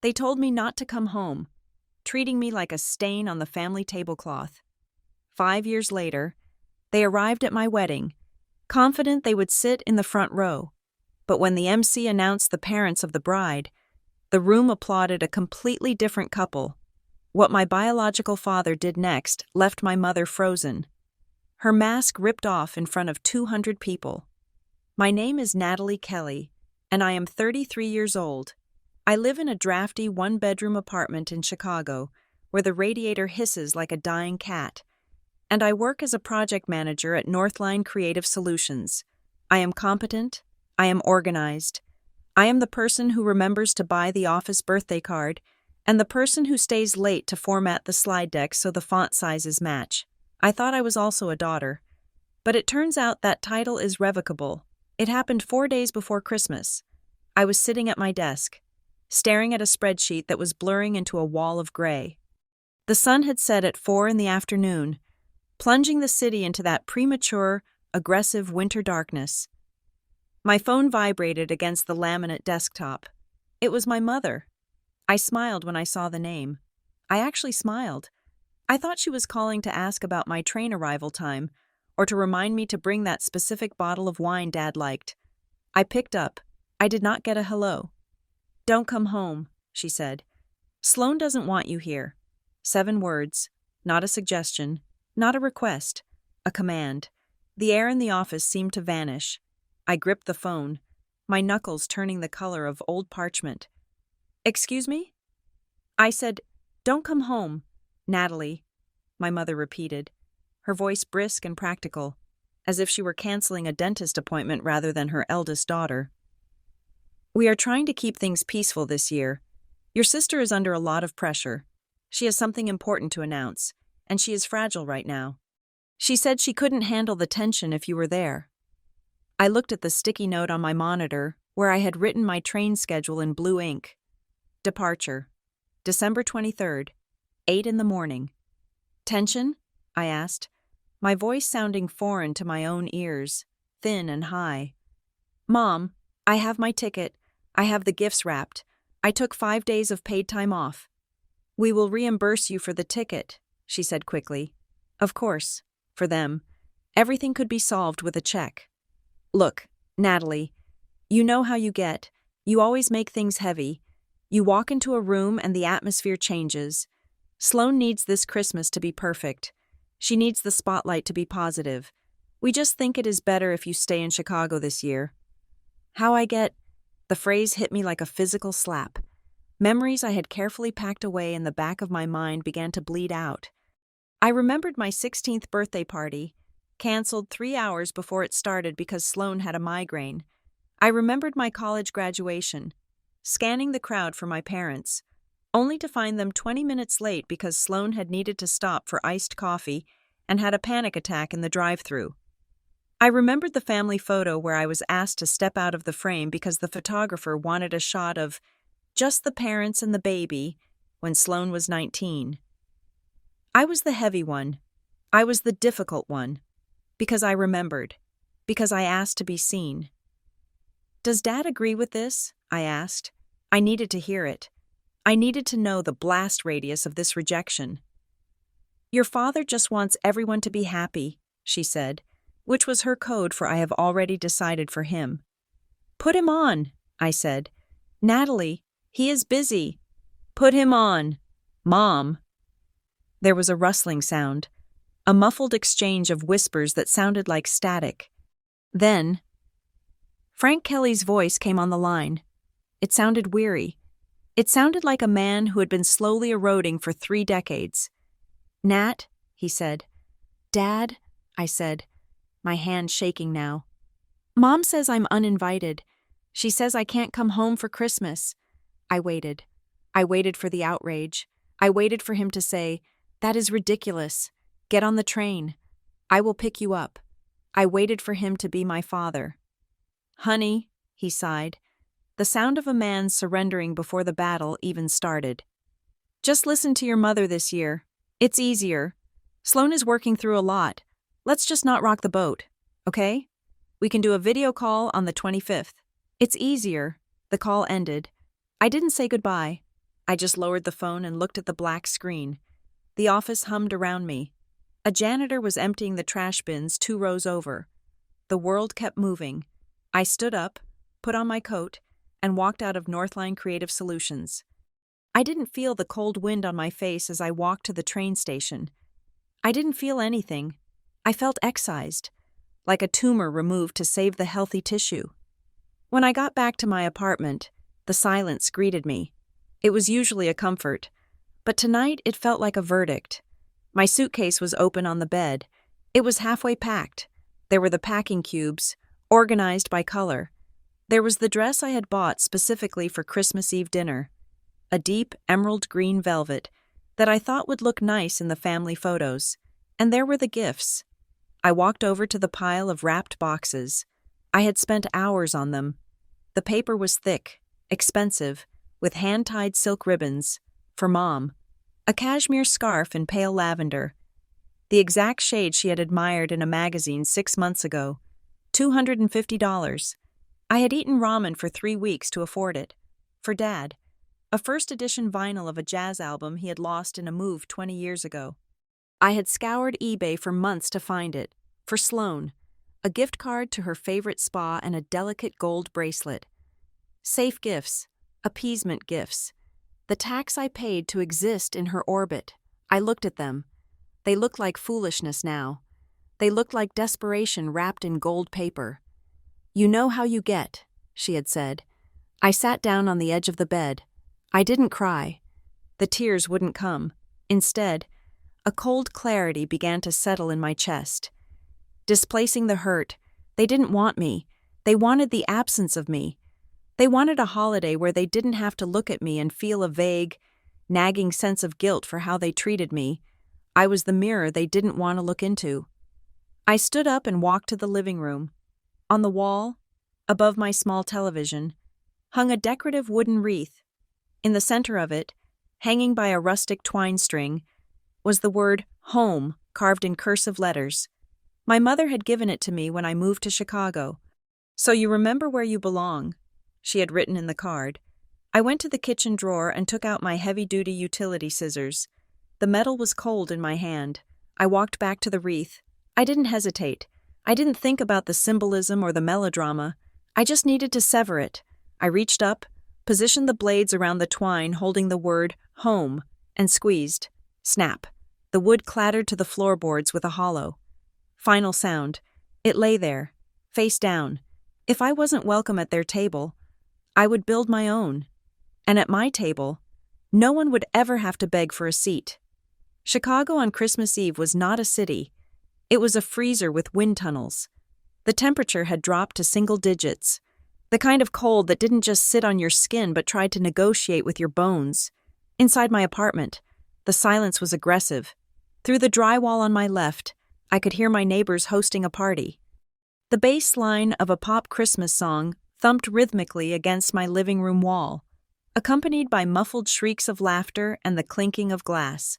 They told me not to come home, treating me like a stain on the family tablecloth. 5 years later, they arrived at my wedding, confident they would sit in the front row. But when the emcee announced the parents of the bride, the room applauded a completely different couple. What my biological father did next left my mother frozen. Her mask ripped off in front of 200 people. My name is Natalie Kelly, and I am 33 years old. I live in a drafty one-bedroom apartment in Chicago, where the radiator hisses like a dying cat. And I work as a project manager at Northline Creative Solutions. I am competent. I am organized. I am the person who remembers to buy the office birthday card, and the person who stays late to format the slide deck so the font sizes match. I thought I was also a daughter. But it turns out that title is revocable. It happened 4 days before Christmas. I was sitting at my desk, staring at a spreadsheet that was blurring into a wall of gray. The sun had set at 4 in the afternoon, plunging the city into that premature, aggressive winter darkness. My phone vibrated against the laminate desktop. It was my mother. I smiled when I saw the name. I actually smiled. I thought she was calling to ask about my train arrival time, or to remind me to bring that specific bottle of wine Dad liked. I picked up. I did not get a hello. "Don't come home," she said. "Sloan doesn't want you here." 7 words, not a suggestion, not a request, a command. The air in the office seemed to vanish. I gripped the phone, my knuckles turning the color of old parchment. "Excuse me?" I said, "Don't come home, Natalie," my mother repeated, her voice brisk and practical, as if she were canceling a dentist appointment rather than her eldest daughter. "We are trying to keep things peaceful this year. Your sister is under a lot of pressure. She has something important to announce, and she is fragile right now. She said she couldn't handle the tension if you were there." I looked at the sticky note on my monitor where I had written my train schedule in blue ink. Departure, December 23rd, 8 in the morning. "Tension?" I asked, my voice sounding foreign to my own ears, thin and high. "Mom, I have my ticket. I have the gifts wrapped. I took 5 days of paid time off." "We will reimburse you for the ticket," she said quickly. Of course, for them, everything could be solved with a check. "Look, Natalie, you know how you get. You always make things heavy. You walk into a room and the atmosphere changes. Sloan needs this Christmas to be perfect. She needs the spotlight to be positive. We just think it is better if you stay in Chicago this year." How I get? The phrase hit me like a physical slap. Memories I had carefully packed away in the back of my mind began to bleed out. I remembered my 16th birthday party, canceled 3 hours before it started because Sloan had a migraine. I remembered my college graduation, scanning the crowd for my parents, only to find them 20 minutes late because Sloan had needed to stop for iced coffee and had a panic attack in the drive-thru. I remembered the family photo where I was asked to step out of the frame because the photographer wanted a shot of just the parents and the baby when Sloan was 19. I was the heavy one. I was the difficult one. Because I remembered. Because I asked to be seen. "Does Dad agree with this?" I asked. I needed to hear it. I needed to know the blast radius of this rejection. "Your father just wants everyone to be happy," she said, which was her code for "I have already decided for him." "Put him on," I said. "Natalie, he is busy." "Put him on, Mom." There was a rustling sound, a muffled exchange of whispers that sounded like static. Then, Frank Kelly's voice came on the line. It sounded weary. It sounded like a man who had been slowly eroding for 3 decades. "Nat," he said. "Dad," I said, my hand shaking now. "Mom says I'm uninvited. She says I can't come home for Christmas." I waited. I waited for the outrage. I waited for him to say, "That is ridiculous. Get on the train. I will pick you up." I waited for him to be my father. "Honey," he sighed, the sound of a man surrendering before the battle even started. "Just listen to your mother this year. It's easier. Sloan is working through a lot. Let's just not rock the boat, okay? We can do a video call on the 25th. It's easier." The call ended. I didn't say goodbye. I just lowered the phone and looked at the black screen. The office hummed around me. A janitor was emptying the trash bins 2 rows over. The world kept moving. I stood up, put on my coat, and walked out of Northline Creative Solutions. I didn't feel the cold wind on my face as I walked to the train station. I didn't feel anything. I felt excised, like a tumor removed to save the healthy tissue. When I got back to my apartment, the silence greeted me. It was usually a comfort, but tonight it felt like a verdict. My suitcase was open on the bed. It was halfway packed. There were the packing cubes, organized by color. There was the dress I had bought specifically for Christmas Eve dinner, a deep emerald green velvet that I thought would look nice in the family photos. And there were the gifts. I walked over to the pile of wrapped boxes. I had spent hours on them. The paper was thick, expensive, with hand-tied silk ribbons. For Mom, a cashmere scarf in pale lavender, the exact shade she had admired in a magazine 6 months ago. $250. I had eaten ramen for 3 weeks to afford it. For Dad, a first-edition vinyl of a jazz album he had lost in a move 20 years ago. I had scoured eBay for months to find it. For Sloane, a gift card to her favorite spa and a delicate gold bracelet. Safe gifts, appeasement gifts. The tax I paid to exist in her orbit. I looked at them. They looked like foolishness now. They looked like desperation wrapped in gold paper. "You know how you get," she had said. I sat down on the edge of the bed. I didn't cry. The tears wouldn't come. Instead, a cold clarity began to settle in my chest. Displacing the hurt, they didn't want me. They wanted the absence of me. They wanted a holiday where they didn't have to look at me and feel a vague, nagging sense of guilt for how they treated me. I was the mirror they didn't want to look into. I stood up and walked to the living room. On the wall, above my small television, hung a decorative wooden wreath. In the center of it, hanging by a rustic twine string, was the word "home" carved in cursive letters. My mother had given it to me when I moved to Chicago. "So you remember where you belong," she had written in the card. I went to the kitchen drawer and took out my heavy-duty utility scissors. The metal was cold in my hand. I walked back to the wreath. I didn't hesitate. I didn't think about the symbolism or the melodrama. I just needed to sever it. I reached up, positioned the blades around the twine holding the word "home," and squeezed. Snap. The wood clattered to the floorboards with a hollow. Final sound. It lay there, face down. If I wasn't welcome at their table, I would build my own. And at my table, no one would ever have to beg for a seat. Chicago on Christmas Eve was not a city. It was a freezer with wind tunnels. The temperature had dropped to single digits. The kind of cold that didn't just sit on your skin but tried to negotiate with your bones. Inside my apartment, the silence was aggressive. Through the drywall on my left, I could hear my neighbors hosting a party. The bass line of a pop Christmas song thumped rhythmically against my living room wall, accompanied by muffled shrieks of laughter and the clinking of glass.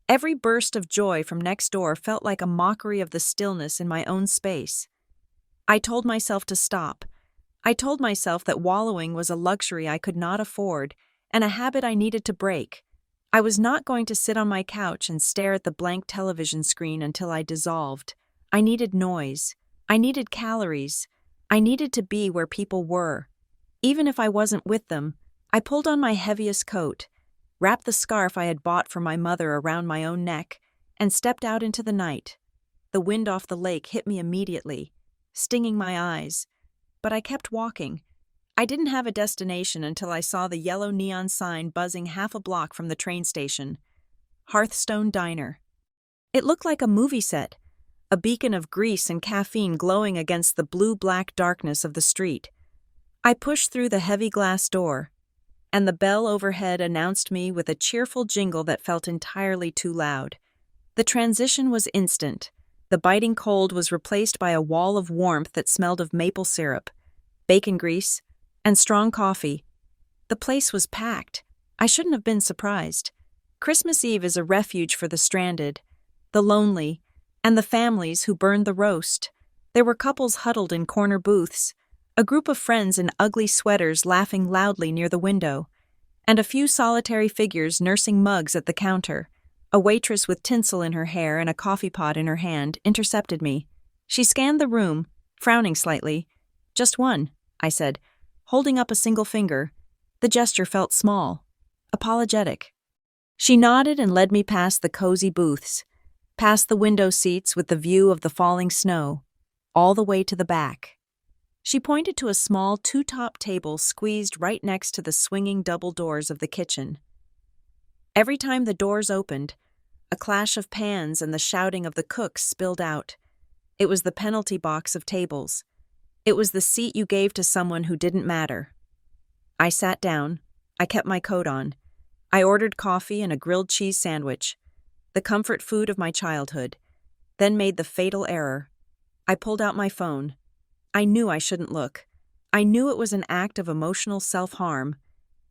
Every burst of joy from next door felt like a mockery of the stillness in my own space. I told myself to stop. I told myself that wallowing was a luxury I could not afford and a habit I needed to break. I was not going to sit on my couch and stare at the blank television screen until I dissolved. I needed noise. I needed calories. I needed to be where people were. Even if I wasn't with them, I pulled on my heaviest coat, wrapped the scarf I had bought for my mother around my own neck, and stepped out into the night. The wind off the lake hit me immediately, stinging my eyes, but I kept walking. I didn't have a destination until I saw the yellow neon sign buzzing half a block from the train station. Hearthstone Diner. It looked like a movie set, a beacon of grease and caffeine glowing against the blue-black darkness of the street. I pushed through the heavy glass door, and the bell overhead announced me with a cheerful jingle that felt entirely too loud. The transition was instant. The biting cold was replaced by a wall of warmth that smelled of maple syrup, bacon grease, and strong coffee. The place was packed. I shouldn't have been surprised. Christmas Eve is a refuge for the stranded, the lonely, and the families who burned the roast. There were couples huddled in corner booths, a group of friends in ugly sweaters laughing loudly near the window, and a few solitary figures nursing mugs at the counter. A waitress with tinsel in her hair and a coffee pot in her hand intercepted me. She scanned the room, frowning slightly. "Just one," I said, holding up a single finger. The gesture felt small, apologetic. She nodded and led me past the cozy booths, past the window seats with the view of the falling snow, all the way to the back. She pointed to a small two-top table squeezed right next to the swinging double doors of the kitchen. Every time the doors opened, a clash of pans and the shouting of the cooks spilled out. It was the penalty box of tables. It was the seat you gave to someone who didn't matter. I sat down. I kept my coat on. I ordered coffee and a grilled cheese sandwich, the comfort food of my childhood, then made the fatal error. I pulled out my phone. I knew I shouldn't look. I knew it was an act of emotional self-harm,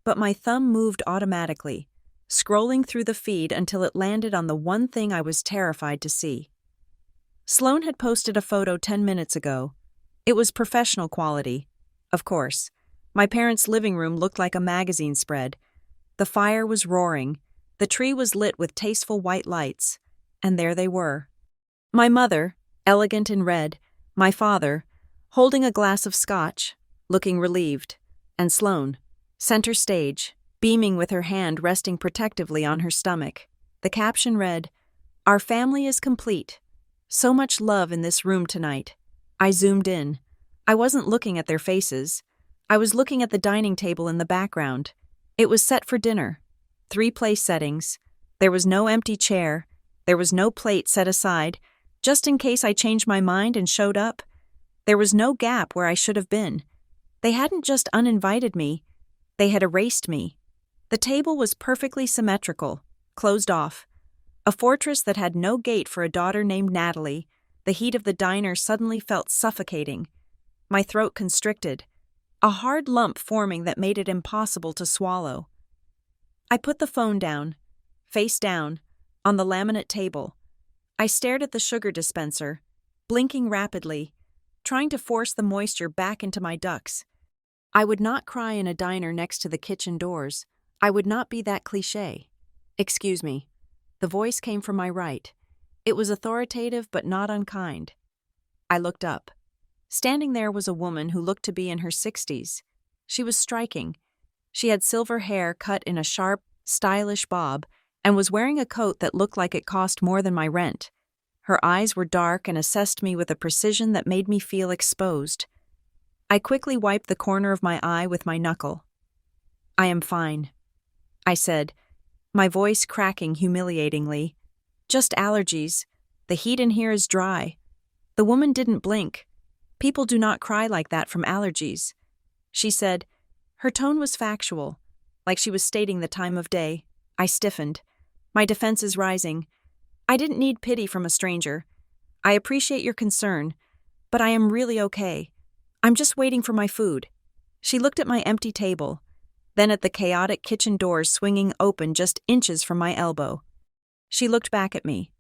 but my thumb moved automatically, scrolling through the feed until it landed on the one thing I was terrified to see. Sloan had posted a photo 10 minutes ago. It was professional quality. Of course. My parents' living room looked like a magazine spread. The fire was roaring. The tree was lit with tasteful white lights. And there they were. My mother, elegant in red, my father, holding a glass of scotch, looking relieved, and Sloan, center stage, beaming with her hand resting protectively on her stomach. The caption read, "Our family is complete. So much love in this room tonight." I zoomed in. I wasn't looking at their faces. I was looking at the dining table in the background. It was set for dinner. 3 place settings. There was no empty chair. There was no plate set aside, just in case I changed my mind and showed up. There was no gap where I should have been. They hadn't just uninvited me. They had erased me. The table was perfectly symmetrical, closed off. A fortress that had no gate for a daughter named Natalie. The heat of the diner suddenly felt suffocating. My throat constricted, a hard lump forming that made it impossible to swallow. I put the phone down, face down, on the laminate table. I stared at the sugar dispenser, blinking rapidly, trying to force the moisture back into my ducts. I would not cry in a diner next to the kitchen doors. I would not be that cliché. "Excuse me." The voice came from my right. It was authoritative but not unkind. I looked up. Standing there was a woman who looked to be in her 60s. She was striking. She had silver hair cut in a sharp, stylish bob and was wearing a coat that looked like it cost more than my rent. Her eyes were dark and assessed me with a precision that made me feel exposed. I quickly wiped the corner of my eye with my knuckle. "I am fine," I said, my voice cracking humiliatingly. "Just allergies. The heat in here is dry." The woman didn't blink. People do not cry like that from allergies. She said, her tone was factual, like she was stating the time of day. I stiffened, my defenses rising. "I didn't need pity from a stranger. I appreciate your concern, but I am really okay. I'm just waiting for my food." She looked at my empty table, then at the chaotic kitchen doors swinging open just inches from my elbow. She looked back at me.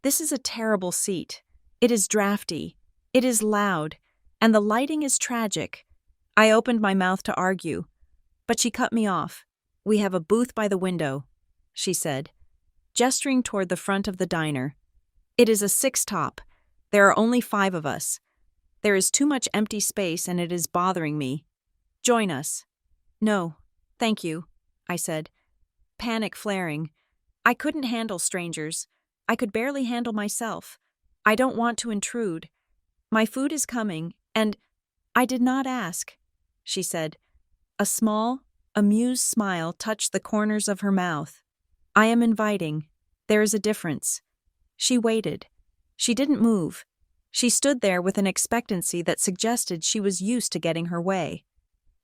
"This is a terrible seat. It is drafty. It is loud. And the lighting is tragic." I opened my mouth to argue, but she cut me off. "We have a booth by the window," she said, gesturing toward the front of the diner. "It is a 6-top. There are only 5 of us. There is too much empty space and it is bothering me. Join us." "No, thank you," I said, panic flaring. I couldn't handle strangers. I could barely handle myself. "I don't want to intrude. My food is coming, and—" "I did not ask," she said. A small, amused smile touched the corners of her mouth. "I am inviting. There is a difference." She waited. She didn't move. She stood there with an expectancy that suggested she was used to getting her way.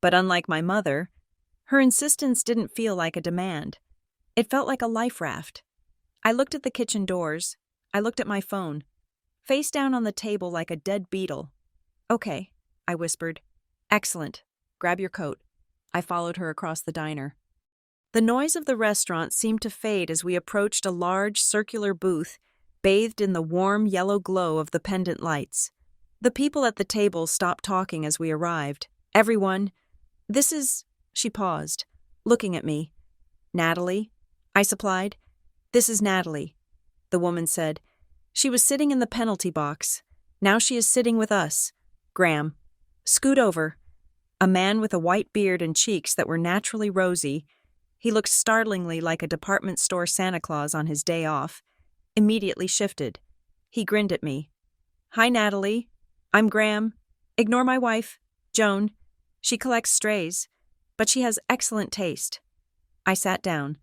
But unlike my mother, her insistence didn't feel like a demand. It felt like a life raft. I looked at the kitchen doors. I looked at my phone. Face down on the table like a dead beetle. "Okay," I whispered. "Excellent. Grab your coat." I followed her across the diner. The noise of the restaurant seemed to fade as we approached a large, circular booth, bathed in the warm, yellow glow of the pendant lights. The people at the table stopped talking as we arrived. Everyone, "This is—" she paused. looking at me. "Natalie?" I supplied. "This is Natalie," the woman said. "She was sitting in the penalty box. Now she is sitting with us. Graham, scoot over." A man with a white beard and cheeks that were naturally rosy, he looked startlingly like a department store Santa Claus on his day off, immediately shifted. He grinned at me. "Hi, Natalie. I'm Graham. Ignore my wife, Joan. She collects strays, but she has excellent taste." I sat down.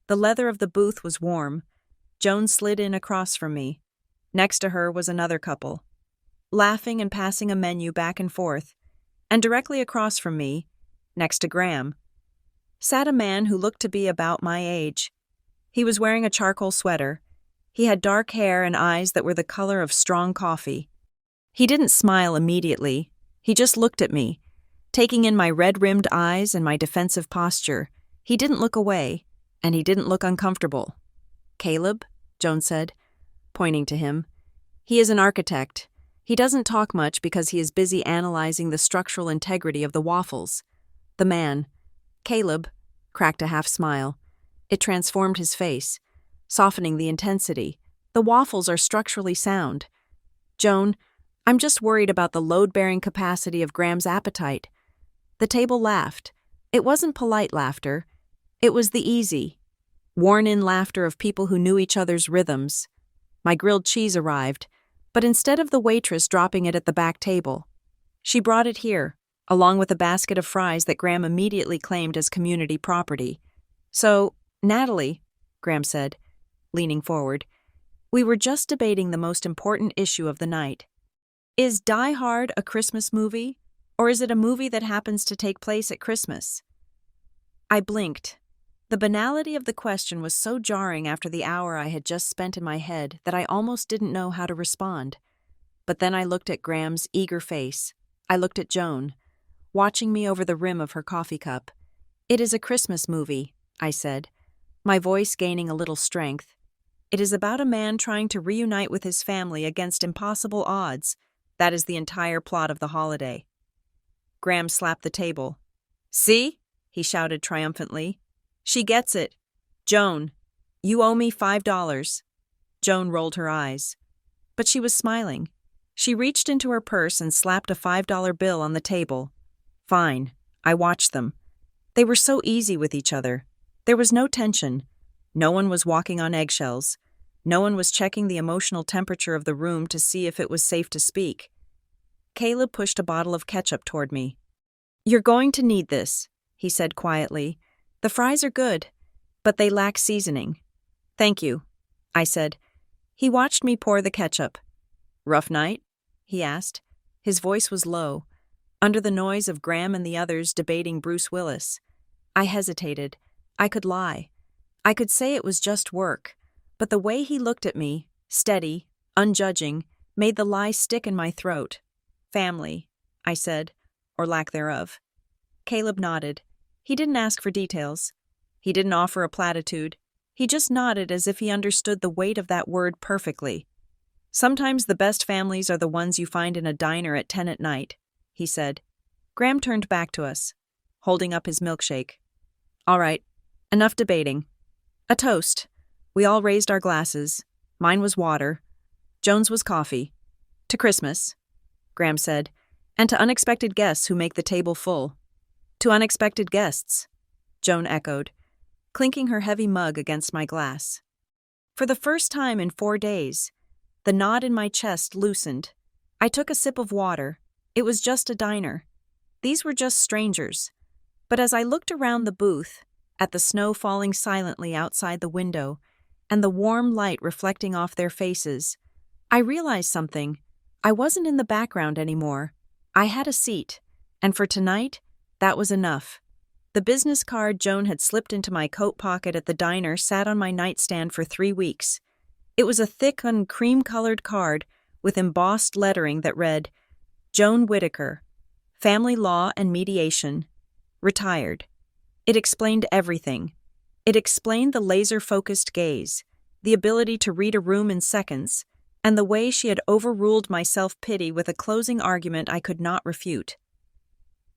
The leather of the booth was warm. Joan slid in across from me. Next to her was another couple, laughing and passing a menu back and forth. And directly across from me, next to Graham, sat a man who looked to be about my age. He was wearing a charcoal sweater. He had dark hair and eyes that were the color of strong coffee. He didn't smile immediately. He just looked at me, taking in my red-rimmed eyes and my defensive posture. He didn't look away, and he didn't look uncomfortable. "Caleb," Joan said, pointing to him. "He is an architect. He doesn't talk much because he is busy analyzing the structural integrity of the waffles." The man, Caleb, cracked a half-smile. It transformed his face, softening the intensity. "The waffles are structurally sound. Joan, I'm just worried about the load-bearing capacity of Graham's appetite." The table laughed. It wasn't polite laughter. It was the easy, worn-in laughter of people who knew each other's rhythms. My grilled cheese arrived, but instead of the waitress dropping it at the back table, she brought it here, along with a basket of fries that Graham immediately claimed as community property. "So, Natalie," Graham said, leaning forward, "we were just debating the most important issue of the night. Is Die Hard a Christmas movie, or is it a movie that happens to take place at Christmas?" I blinked. The banality of the question was so jarring after the hour I had just spent in my head that I almost didn't know how to respond. But then I looked at Graham's eager face. I looked at Joan, watching me over the rim of her coffee cup. "It is a Christmas movie," I said, my voice gaining a little strength. "It is about a man trying to reunite with his family against impossible odds. That is the entire plot of the holiday." Graham slapped the table. "See?" he shouted triumphantly. "She gets it. Joan, you owe me $5. Joan rolled her eyes. But she was smiling. She reached into her purse and slapped a $5 bill on the table. Fine. I watched them. They were so easy with each other. There was no tension. No one was walking on eggshells. No one was checking the emotional temperature of the room to see if it was safe to speak. Caleb pushed a bottle of ketchup toward me. "You're going to need this," he said quietly. "The fries are good, but they lack seasoning." "Thank you," I said. He watched me pour the ketchup. "Rough night?" he asked. His voice was low, under the noise of Graham and the others debating Bruce Willis. I hesitated. I could lie. I could say it was just work, but the way he looked at me, steady, unjudging, made the lie stick in my throat. "Family," I said, or lack thereof. Caleb nodded. He didn't ask for details. He didn't offer a platitude. He just nodded as if he understood the weight of that word perfectly. "Sometimes the best families are the ones you find in a diner at 10 at night," he said. Graham turned back to us, holding up his milkshake. "All right, enough debating. A toast." We all raised our glasses. Mine was water. Joan's was coffee. "To Christmas," Graham said, "and to unexpected guests who make the table full." "To unexpected guests," Joan echoed, clinking her heavy mug against my glass. For the first time in 4 days, the knot in my chest loosened. I took a sip of water. It was just a diner. These were just strangers. But as I looked around the booth, at the snow falling silently outside the window, and the warm light reflecting off their faces, I realized something. I wasn't in the background anymore. I had a seat, and for tonight, that was enough. The business card Joan had slipped into my coat pocket at the diner sat on my nightstand for 3 weeks. It was a thick and cream-colored card with embossed lettering that read, "Joan Whitaker, Family Law and Mediation, Retired." It explained everything. It explained the laser-focused gaze, the ability to read a room in seconds, and the way she had overruled my self-pity with a closing argument I could not refute.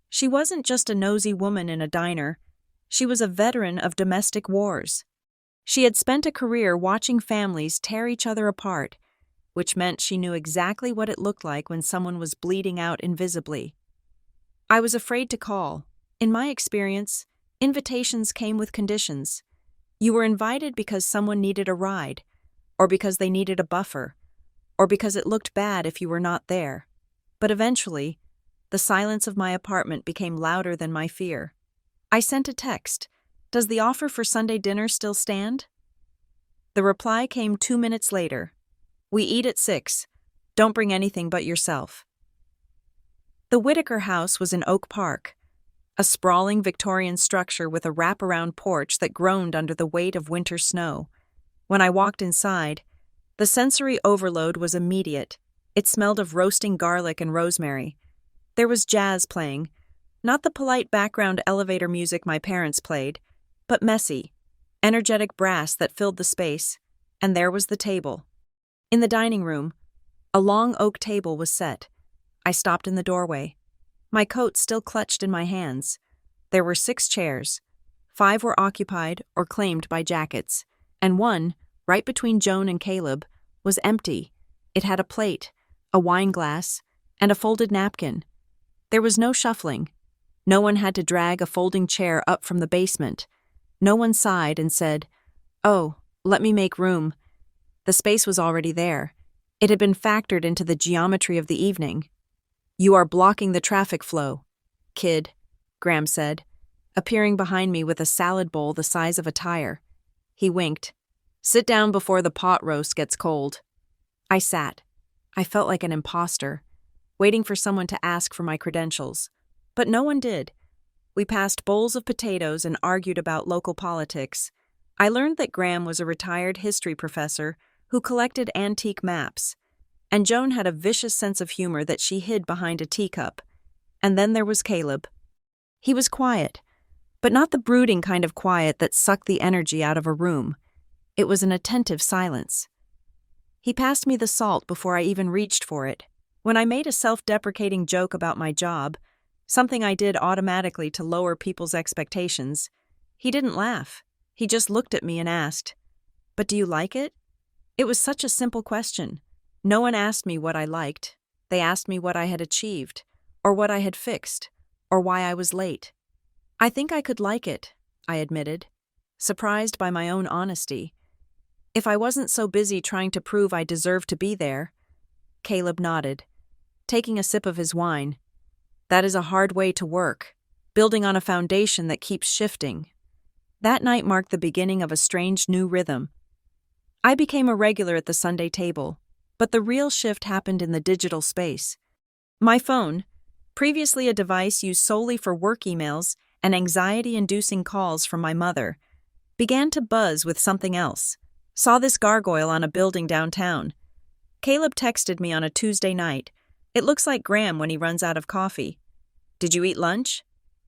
She wasn't just a nosy woman in a diner. She was a veteran of domestic wars. She had spent a career watching families tear each other apart, which meant she knew exactly what it looked like when someone was bleeding out invisibly. I was afraid to call. In my experience, invitations came with conditions. You were invited because someone needed a ride, or because they needed a buffer, or because it looked bad if you were not there. But eventually, the silence of my apartment became louder than my fear. I sent a text. "Does the offer for Sunday dinner still stand?" The reply came 2 minutes later. "We eat at 6. Don't bring anything but yourself." The Whitaker house was in Oak Park, a sprawling Victorian structure with a wraparound porch that groaned under the weight of winter snow. When I walked inside, the sensory overload was immediate. It smelled of roasting garlic and rosemary. There was jazz playing, not the polite background elevator music my parents played, but messy, energetic brass that filled the space, and there was the table. In the dining room, a long oak table was set. I stopped in the doorway, my coat still clutched in my hands. There were 6 chairs. 5 were occupied or claimed by jackets, and one, right between Joan and Caleb, was empty. It had a plate, a wine glass, and a folded napkin. There was no shuffling. No one had to drag a folding chair up from the basement. No one sighed and said, "Oh, let me make room." The space was already there. It had been factored into the geometry of the evening. "You are blocking the traffic flow, kid," Graham said, appearing behind me with a salad bowl the size of a tire. He winked. "Sit down before the pot roast gets cold." I sat. I felt like an imposter, waiting for someone to ask for my credentials. But no one did. We passed bowls of potatoes and argued about local politics. I learned that Graham was a retired history professor who collected antique maps, and Joan had a vicious sense of humor that she hid behind a teacup. And then there was Caleb. He was quiet, but not the brooding kind of quiet that sucked the energy out of a room. It was an attentive silence. He passed me the salt before I even reached for it. When I made a self-deprecating joke about my job, something I did automatically to lower people's expectations, he didn't laugh. He just looked at me and asked, "But do you like it?" It was such a simple question. No one asked me what I liked. They asked me what I had achieved, or what I had fixed, or why I was late. "I think I could like it," I admitted, surprised by my own honesty. "If I wasn't so busy trying to prove I deserved to be there." Caleb nodded, taking a sip of his wine. "That is a hard way to work, building on a foundation that keeps shifting." That night marked the beginning of a strange new rhythm. I became a regular at the Sunday table, but the real shift happened in the digital space. My phone, previously a device used solely for work emails and anxiety-inducing calls from my mother, began to buzz with something else. Saw this gargoyle on a building downtown. Caleb texted me on a Tuesday night. "It looks like Graham when he runs out of coffee." "Did you eat lunch?"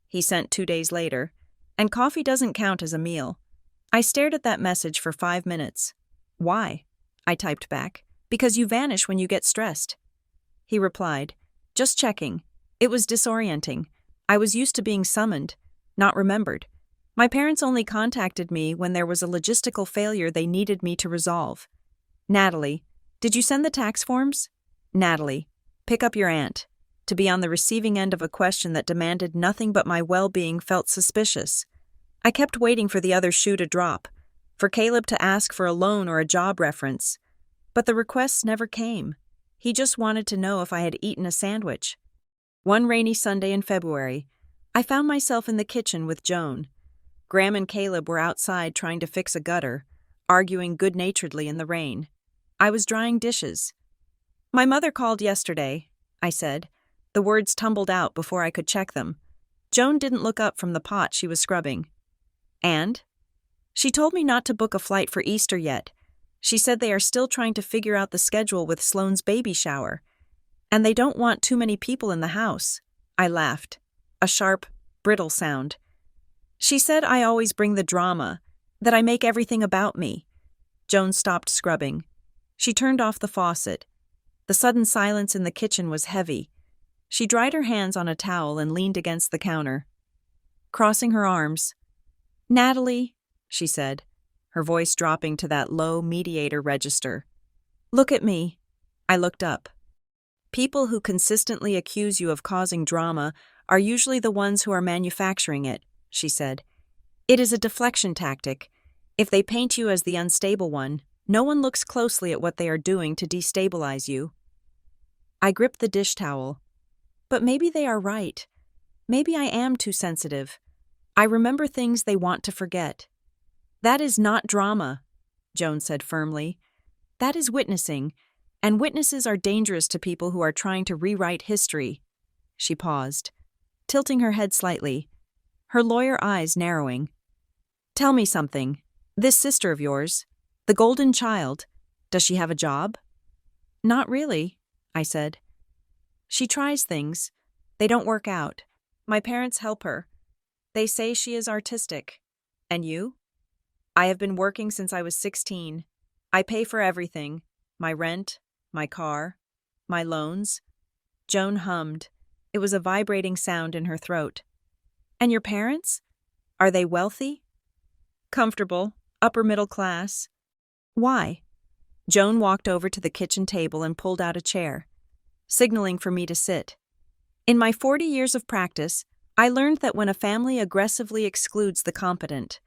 He sent 2 days later. "And coffee doesn't count as a meal." I stared at that message for 5 minutes. "Why?" I typed back. "Because you vanish when you get stressed." He replied, "Just checking." It was disorienting. I was used to being summoned, not remembered. My parents only contacted me when there was a logistical failure they needed me to resolve. "Natalie, did you send the tax forms?" "Natalie, pick up your aunt." To be on the receiving end of a question that demanded nothing but my well-being felt suspicious. I kept waiting for the other shoe to drop, for Caleb to ask for a loan or a job reference. But the requests never came. He just wanted to know if I had eaten a sandwich. One rainy Sunday in February, I found myself in the kitchen with Joan. Graham and Caleb were outside trying to fix a gutter, arguing good-naturedly in the rain. I was drying dishes. "My mother called yesterday," I said. The words tumbled out before I could check them. Joan didn't look up from the pot she was scrubbing. "And?" "She told me not to book a flight for Easter yet. She said they are still trying to figure out the schedule with Sloane's baby shower. And they don't want too many people in the house." I laughed. A sharp, brittle sound. "She said I always bring the drama, that I make everything about me." Joan stopped scrubbing. She turned off the faucet. The sudden silence in the kitchen was heavy. She dried her hands on a towel and leaned against the counter. Crossing her arms, Natalie, she said, her voice dropping to that low mediator register. Look at me. I looked up. People who consistently accuse you of causing drama are usually the ones who are manufacturing it, she said. It is a deflection tactic. If they paint you as the unstable one, no one looks closely at what they are doing to destabilize you. I gripped the dish towel. But maybe they are right. Maybe I am too sensitive. I remember things they want to forget. That is not drama, Joan said firmly. That is witnessing, and witnesses are dangerous to people who are trying to rewrite history. She paused, tilting her head slightly, her lawyer eyes narrowing. Tell me something. This sister of yours, the golden child, does she have a job? Not really, I said. She tries things. They don't work out. My parents help her. They say she is artistic. And you? I have been working since I was 16. I pay for everything. My rent, my car, my loans. Joan hummed. It was a vibrating sound in her throat. And your parents? Are they wealthy? Comfortable, upper middle class. Why? Joan walked over to the kitchen table and pulled out a chair, signaling for me to sit. In my 40 years of practice, I learned that when a family aggressively excludes the competent,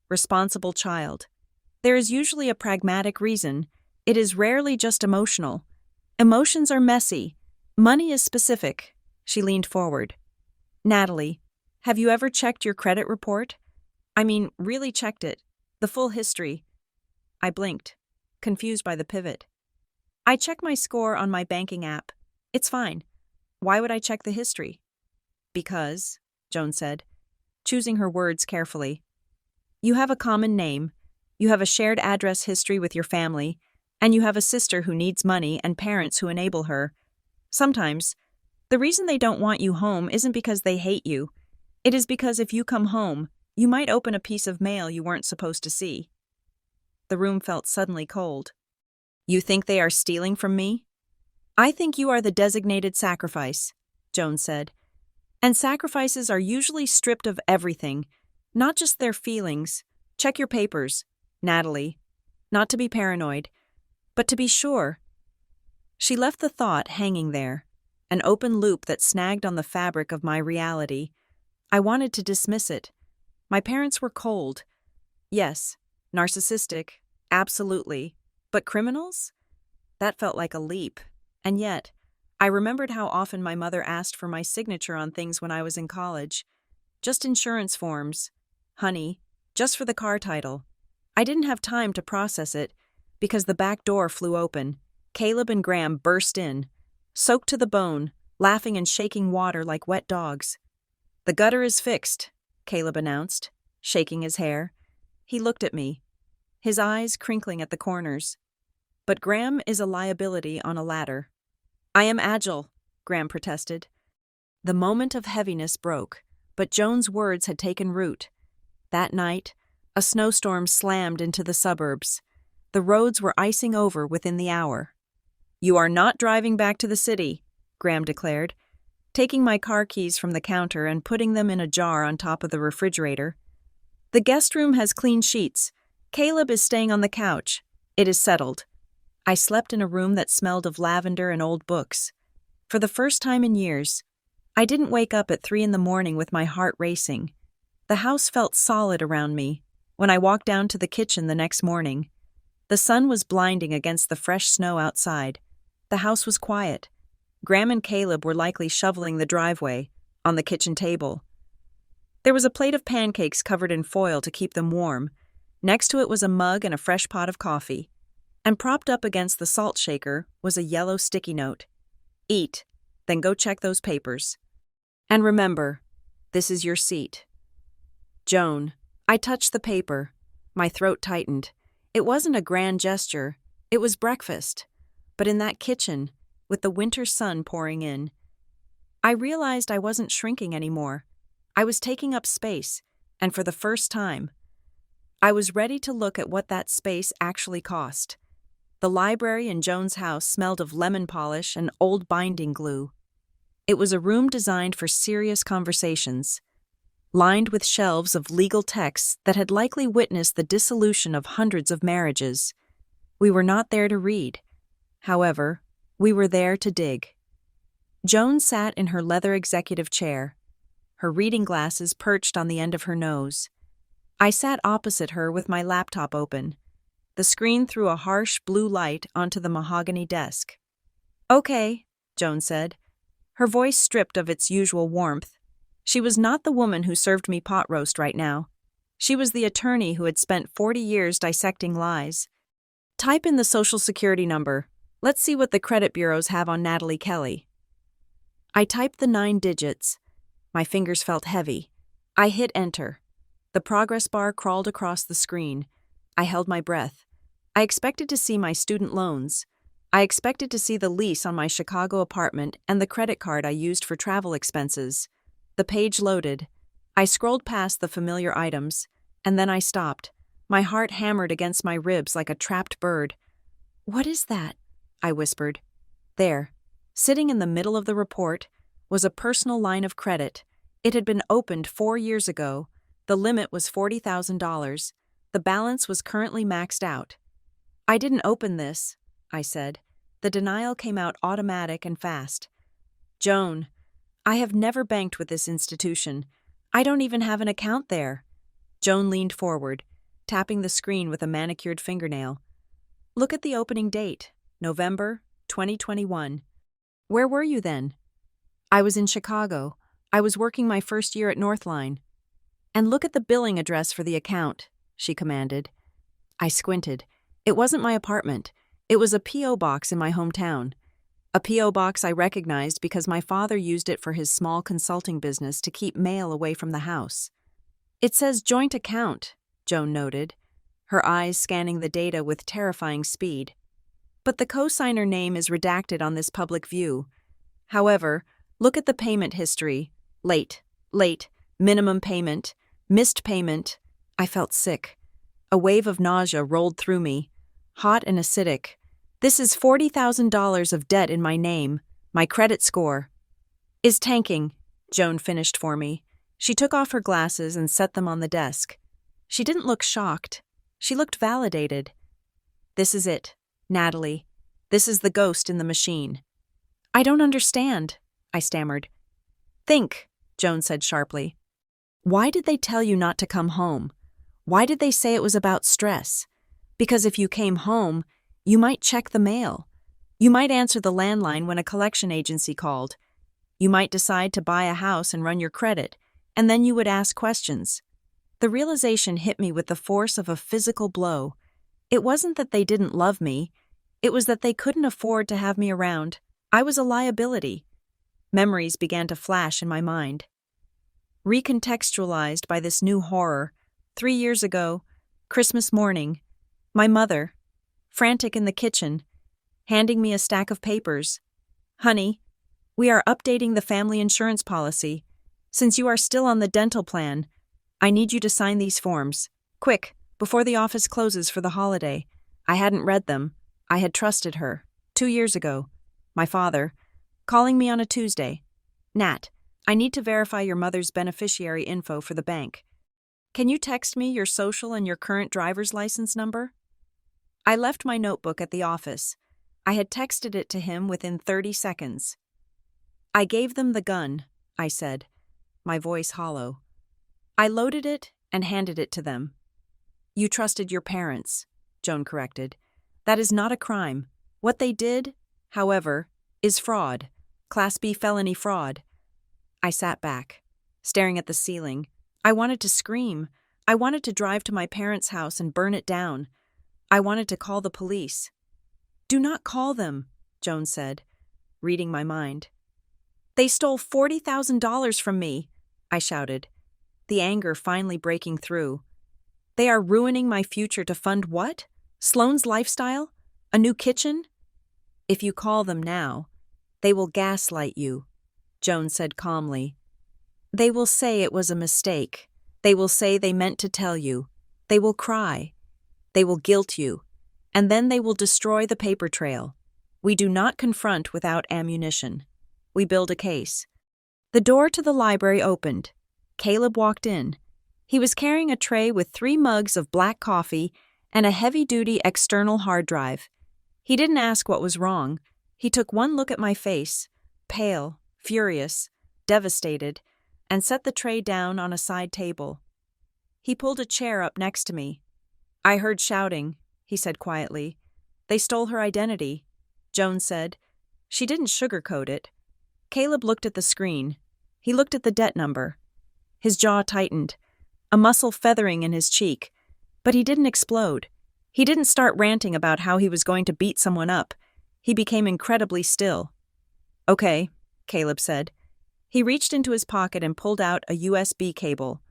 responsible child, there is usually a pragmatic reason. It is rarely just emotional. Emotions are messy. Money is specific. She leaned forward. Natalie, have you ever checked your credit report? I mean, really checked it. The full history. I blinked, confused by the pivot. I check my score on my banking app. It's fine. Why would I check the history? Because, Joan said, choosing her words carefully. You have a common name, you have a shared address history with your family, and you have a sister who needs money and parents who enable her. Sometimes, the reason they don't want you home isn't because they hate you. It is because if you come home, you might open a piece of mail you weren't supposed to see. The room felt suddenly cold. You think they are stealing from me? I think you are the designated sacrifice, Joan said. And sacrifices are usually stripped of everything, not just their feelings. Check your papers, Natalie. Not to be paranoid, but to be sure. She left the thought hanging there, an open loop that snagged on the fabric of my reality. I wanted to dismiss it. My parents were cold. Yes, narcissistic, absolutely. But criminals? That felt like a leap. And yet, I remembered how often my mother asked for my signature on things when I was in college. Just insurance forms. Honey, just for the car title. I didn't have time to process it because the back door flew open. Caleb and Graham burst in, soaked to the bone, laughing and shaking water like wet dogs. The gutter is fixed, Caleb announced, shaking his hair. He looked at me, his eyes crinkling at the corners. But Graham is a liability on a ladder. I am agile, Graham protested. The moment of heaviness broke, but Joan's words had taken root. That night, a snowstorm slammed into the suburbs. The roads were icing over within the hour. You are not driving back to the city, Graham declared, taking my car keys from the counter and putting them in a jar on top of the refrigerator. The guest room has clean sheets. Caleb is staying on the couch. It is settled. I slept in a room that smelled of lavender and old books. For the first time in years, I didn't wake up at 3 a.m. with my heart racing. The house felt solid around me. When I walked down to the kitchen the next morning, the sun was blinding against the fresh snow outside. The house was quiet. Graham and Caleb were likely shoveling the driveway, on the kitchen table. There was a plate of pancakes covered in foil to keep them warm. Next to it was a mug and a fresh pot of coffee. And propped up against the salt shaker was a yellow sticky note. Eat, then go check those papers. And remember, this is your seat. Joan, I touched the paper. My throat tightened. It wasn't a grand gesture. It was breakfast. But in that kitchen, with the winter sun pouring in, I realized I wasn't shrinking anymore. I was taking up space, and for the first time, I was ready to look at what that space actually cost. The library in Joan's house smelled of lemon polish and old binding glue. It was a room designed for serious conversations. lined with shelves of legal texts that had likely witnessed the dissolution of hundreds of marriages. We were not there to read. However, we were there to dig. Joan sat in her leather executive chair, her reading glasses perched on the end of her nose. I sat opposite her with my laptop open. The screen threw a harsh blue light onto the mahogany desk. "Okay," Joan said, her voice stripped of its usual warmth. She was not the woman who served me pot roast right now. She was the attorney who had spent 40 years dissecting lies. "Type in the Social Security number. Let's see what the credit bureaus have on Natalie Kelly." I typed the 9 digits. My fingers felt heavy. I hit enter. The progress bar crawled across the screen. I held my breath. I expected to see my student loans. I expected to see the lease on my Chicago apartment and the credit card I used for travel expenses. The page loaded. I scrolled past the familiar items, and then I stopped. My heart hammered against my ribs like a trapped bird. "What is that?" I whispered. There, sitting in the middle of the report, was a personal line of credit. It had been opened 4 years ago. The limit was $40,000. The balance was currently maxed out. "I didn't open this," I said. The denial came out automatic and fast. "Joan, I have never banked with this institution. I don't even have an account there." Joan leaned forward, tapping the screen with a manicured fingernail. "Look at the opening date, November 2021. Where were you then?" "I was in Chicago. I was working my first year at Northline." "And look at the billing address for the account," she commanded. I squinted. It wasn't my apartment. It was a P.O. box in my hometown. A P.O. box I recognized because my father used it for his small consulting business to keep mail away from the house. "It says joint account," Joan noted, her eyes scanning the data with terrifying speed. "But the cosigner name is redacted on this public view. However, look at the payment history. Late, minimum payment, missed payment." I felt sick. A wave of nausea rolled through me, hot and acidic. "This is $40,000 of debt in my name. My credit score is tanking," Joan finished for me. She took off her glasses and set them on the desk. She didn't look shocked. She looked validated. "This is it, Natalie. This is the ghost in the machine." "I don't understand," I stammered. "Think," Joan said sharply. "Why did they tell you not to come home? Why did they say it was about stress? Because if you came home, you might check the mail. You might answer the landline when a collection agency called. You might decide to buy a house and run your credit, and then you would ask questions." The realization hit me with the force of a physical blow. It wasn't that they didn't love me. It was that they couldn't afford to have me around. I was a liability. Memories began to flash in my mind. Recontextualized by this new horror, 3 years ago, Christmas morning, my mother, frantic in the kitchen, handing me a stack of papers. "Honey, we are updating the family insurance policy. Since you are still on the dental plan, I need you to sign these forms. Quick, before the office closes for the holiday." I hadn't read them. I had trusted her. 2 years ago. My father, calling me on a Tuesday. "Nat, I need to verify your mother's beneficiary info for the bank. Can you text me your social and your current driver's license number?" I left my notebook at the office. I had texted it to him within 30 seconds. "I gave them the gun," I said, my voice hollow. I loaded it and handed it to them. "You trusted your parents," Joan corrected. "That is not a crime. What they did, however, is fraud. Class B felony fraud." I sat back, staring at the ceiling. I wanted to scream. I wanted to drive to my parents' house and burn it down. I wanted to call the police. "Do not call them," Joan said, reading my mind. "They stole $40,000 from me," I shouted, the anger finally breaking through. "They are ruining my future to fund what? Sloane's lifestyle? A new kitchen?" "If you call them now, they will gaslight you," Joan said calmly. "They will say it was a mistake. They will say they meant to tell you. They will cry. They will guilt you. And then they will destroy the paper trail. We do not confront without ammunition. We build a case." The door to the library opened. Caleb walked in. He was carrying a tray with 3 mugs of black coffee and a heavy-duty external hard drive. He didn't ask what was wrong. He took one look at my face, pale, furious, devastated, and set the tray down on a side table. He pulled a chair up next to me. "I heard shouting," he said quietly. "They stole her identity," Joan said. She didn't sugarcoat it. Caleb looked at the screen. He looked at the debt number. His jaw tightened, a muscle feathering in his cheek. But he didn't explode. He didn't start ranting about how he was going to beat someone up. He became incredibly still. "Okay," Caleb said. He reached into his pocket and pulled out a USB cable,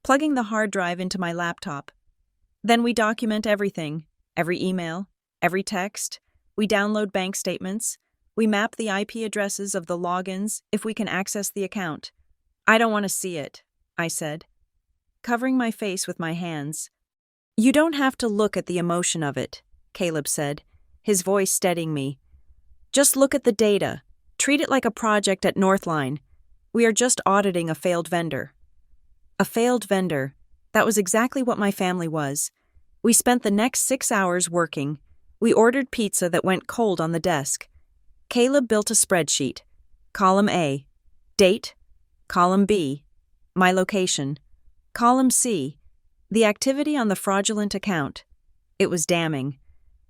plugging the hard drive into my laptop. "Then we document everything, every email, every text. We download bank statements. We map the IP addresses of the logins if we can access the account." "I don't want to see it," I said, covering my face with my hands. "You don't have to look at the emotion of it," Caleb said, his voice steadying me. "Just look at the data. Treat it like a project at Northline. We are just auditing a failed vendor." A failed vendor. That was exactly what my family was. We spent the next 6 hours working. We ordered pizza that went cold on the desk. Caleb built a spreadsheet. Column A, date. Column B, my location. Column C, the activity on the fraudulent account. It was damning.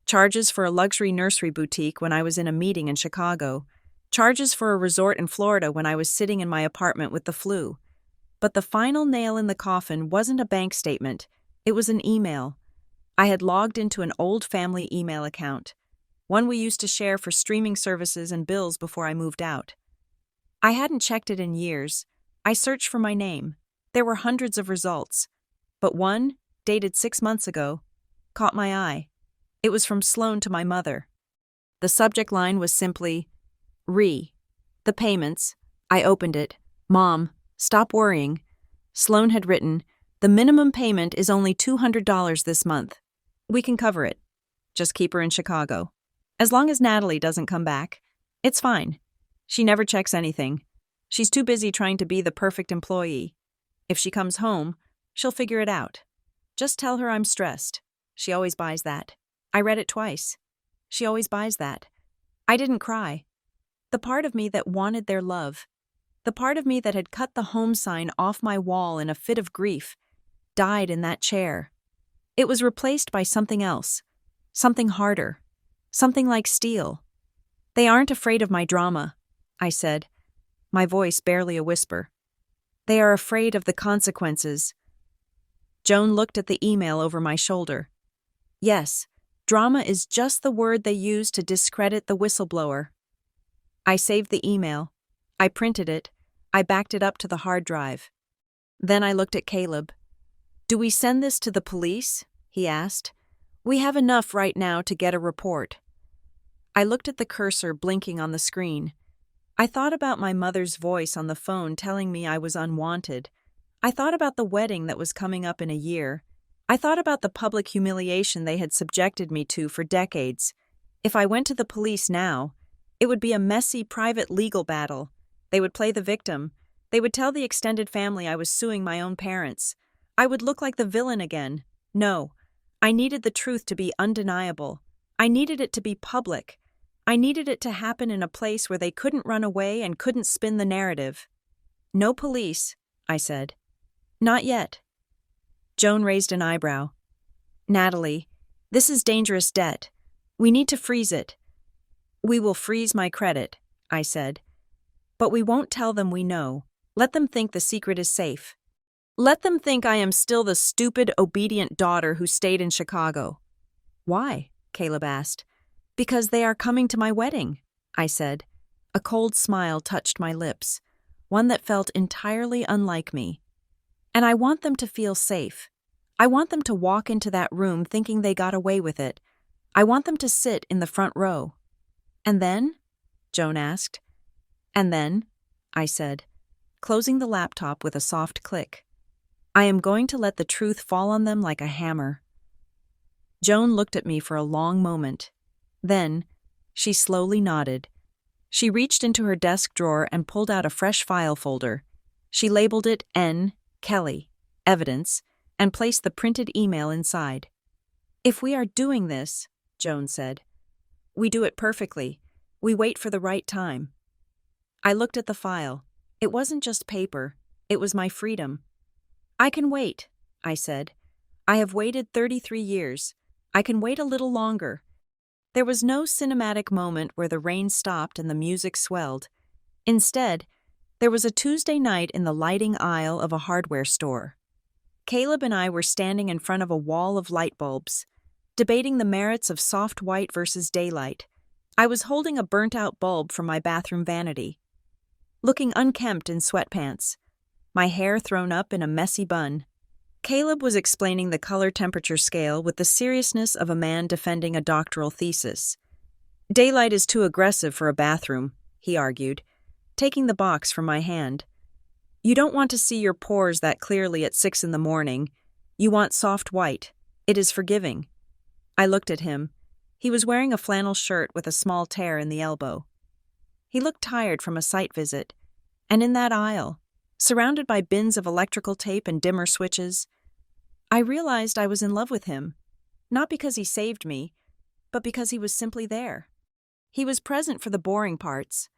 Charges for a luxury nursery boutique when I was in a meeting in Chicago. Charges for a resort in Florida when I was sitting in my apartment with the flu. But the final nail in the coffin wasn't a bank statement. It was an email. I had logged into an old family email account, one we used to share for streaming services and bills before I moved out. I hadn't checked it in years. I searched for my name. There were hundreds of results. But one, dated 6 months ago, caught my eye. It was from Sloan to my mother. The subject line was simply, the payments. I opened it. "Mom, stop worrying." Sloan had written, "The minimum payment is only $200 this month. We can cover it. Just keep her in Chicago. As long as Natalie doesn't come back, it's fine. She never checks anything. She's too busy trying to be the perfect employee. If she comes home, she'll figure it out. Just tell her I'm stressed. She always buys that." I read it twice. She always buys that. I didn't cry. The part of me that wanted their love, the part of me that had cut the home sign off my wall in a fit of grief, died in that chair. It was replaced by something else, something harder, something like steel. "They aren't afraid of my drama," I said, my voice barely a whisper. "They are afraid of the consequences." Joan looked at the email over my shoulder. "Yes, drama is just the word they use to discredit the whistleblower." I saved the email. I printed it. I backed it up to the hard drive. Then I looked at Caleb. "Do we send this to the police?" he asked. "We have enough right now to get a report." I looked at the cursor blinking on the screen. I thought about my mother's voice on the phone telling me I was unwanted. I thought about the wedding that was coming up in a year. I thought about the public humiliation they had subjected me to for decades. If I went to the police now, it would be a messy private legal battle. They would play the victim. They would tell the extended family I was suing my own parents. I would look like the villain again. No, I needed the truth to be undeniable. I needed it to be public. I needed it to happen in a place where they couldn't run away and couldn't spin the narrative. "No police," I said. "Not yet." Joan raised an eyebrow. "Natalie, this is dangerous debt. We need to freeze it." "We will freeze my credit," I said. "But we won't tell them we know. Let them think the secret is safe. Let them think I am still the stupid, obedient daughter who stayed in Chicago." "Why?" Caleb asked. "Because they are coming to my wedding," I said. A cold smile touched my lips, one that felt entirely unlike me. "And I want them to feel safe. I want them to walk into that room thinking they got away with it. I want them to sit in the front row." "And then?" Joan asked. "And then," I said, closing the laptop with a soft click, "I am going to let the truth fall on them like a hammer." Joan looked at me for a long moment. Then, she slowly nodded. She reached into her desk drawer and pulled out a fresh file folder. She labeled it N Kelly, evidence, and placed the printed email inside. "If we are doing this," Joan said, "we do it perfectly. We wait for the right time." I looked at the file. It wasn't just paper. It was my freedom. "I can wait," I said. "I have waited 33 years. I can wait a little longer." There was no cinematic moment where the rain stopped and the music swelled. Instead, there was a Tuesday night in the lighting aisle of a hardware store. Caleb and I were standing in front of a wall of light bulbs, debating the merits of soft white versus daylight. I was holding a burnt-out bulb from my bathroom vanity, looking unkempt in sweatpants, my hair thrown up in a messy bun. Caleb was explaining the color-temperature scale with the seriousness of a man defending a doctoral thesis. "Daylight is too aggressive for a bathroom," he argued, taking the box from my hand. "You don't want to see your pores that clearly at 6 in the morning. You want soft white. It is forgiving." I looked at him. He was wearing a flannel shirt with a small tear in the elbow. He looked tired from a site visit, and in that aisle, surrounded by bins of electrical tape and dimmer switches, I realized I was in love with him, not because he saved me, but because he was simply there. He was present for the boring parts.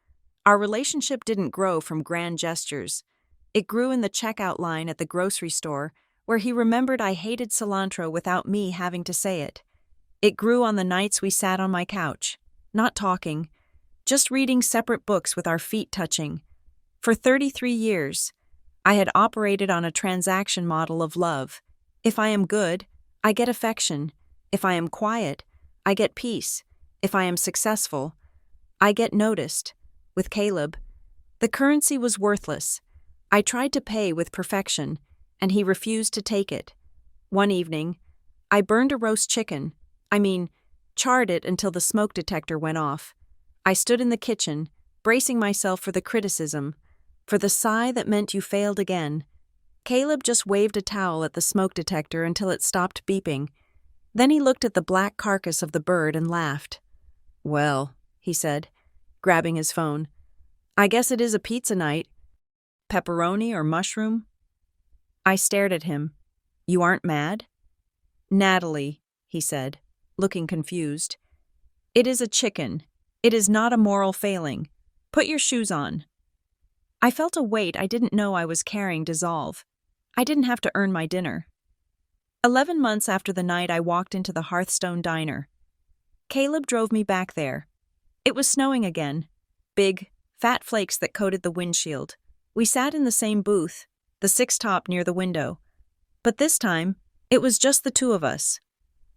Our relationship didn't grow from grand gestures. It grew in the checkout line at the grocery store, where he remembered I hated cilantro without me having to say it. It grew on the nights we sat on my couch, not talking, just reading separate books with our feet touching. For 33 years, I had operated on a transaction model of love. If I am good, I get affection. If I am quiet, I get peace. If I am successful, I get noticed. With Caleb, the currency was worthless. I tried to pay with perfection, and he refused to take it. One evening, I burned a roast chicken. Charred it until the smoke detector went off. I stood in the kitchen, bracing myself for the criticism, for the sigh that meant you failed again. Caleb just waved a towel at the smoke detector until it stopped beeping. Then he looked at the black carcass of the bird and laughed. "Well," he said, grabbing his phone, "I guess it is a pizza night. Pepperoni or mushroom?" I stared at him. "You aren't mad?" "Natalie," he said, looking confused. "It is a chicken. It is not a moral failing. Put your shoes on." I felt a weight I didn't know I was carrying dissolve. I didn't have to earn my dinner. 11 months after the night I walked into the Hearthstone Diner. Caleb drove me back there. It was snowing again. Big, fat flakes that coated the windshield. We sat in the same booth, the six-top near the window. But this time, it was just the two of us.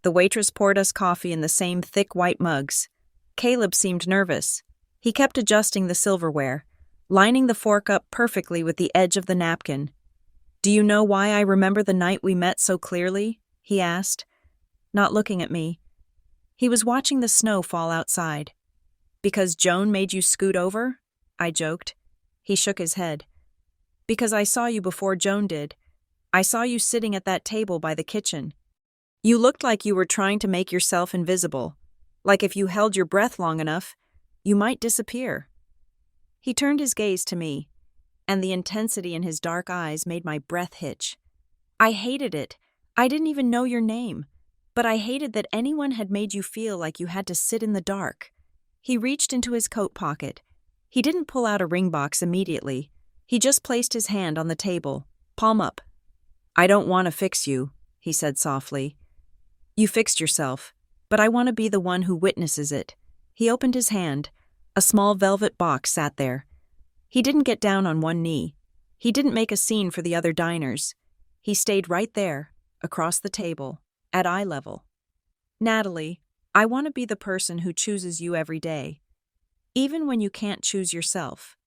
The waitress poured us coffee in the same thick white mugs. Caleb seemed nervous. He kept adjusting the silverware, lining the fork up perfectly with the edge of the napkin. "Do you know why I remember the night we met so clearly?" he asked, not looking at me. He was watching the snow fall outside. "Because Joan made you scoot over?" I joked. He shook his head. "Because I saw you before Joan did. I saw you sitting at that table by the kitchen. You looked like you were trying to make yourself invisible, like if you held your breath long enough, you might disappear." He turned his gaze to me, and the intensity in his dark eyes made my breath hitch. "I hated it. I didn't even know your name, but I hated that anyone had made you feel like you had to sit in the dark." He reached into his coat pocket. He didn't pull out a ring box immediately. He just placed his hand on the table, palm up. "I don't want to fix you," he said softly. "You fixed yourself, but I want to be the one who witnesses it." He opened his hand. A small velvet box sat there. He didn't get down on one knee. He didn't make a scene for the other diners. He stayed right there, across the table, at eye level. "Natalie, I want to be the person who chooses you every day, even when you can't choose yourself."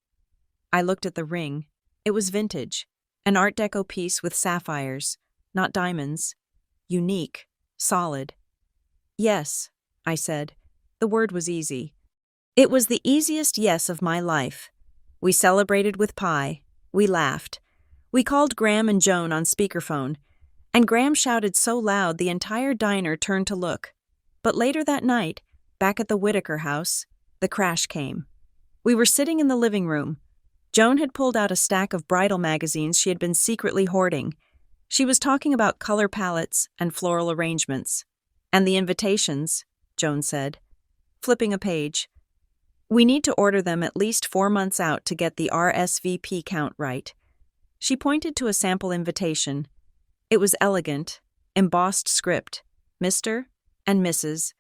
I looked at the ring. It was vintage, an Art Deco piece with sapphires, not diamonds. Unique, solid. "Yes," I said. The word was easy. It was the easiest yes of my life. We celebrated with pie. We laughed. We called Graham and Joan on speakerphone, and Graham shouted so loud the entire diner turned to look. But later that night, back at the Whitaker house, the crash came. We were sitting in the living room. Joan had pulled out a stack of bridal magazines she had been secretly hoarding. She was talking about color palettes and floral arrangements. And the invitations, Joan said, flipping a page. We need to order them at least 4 months out to get the RSVP count right. She pointed to a sample invitation. It was elegant, embossed script. Mr. and Mrs.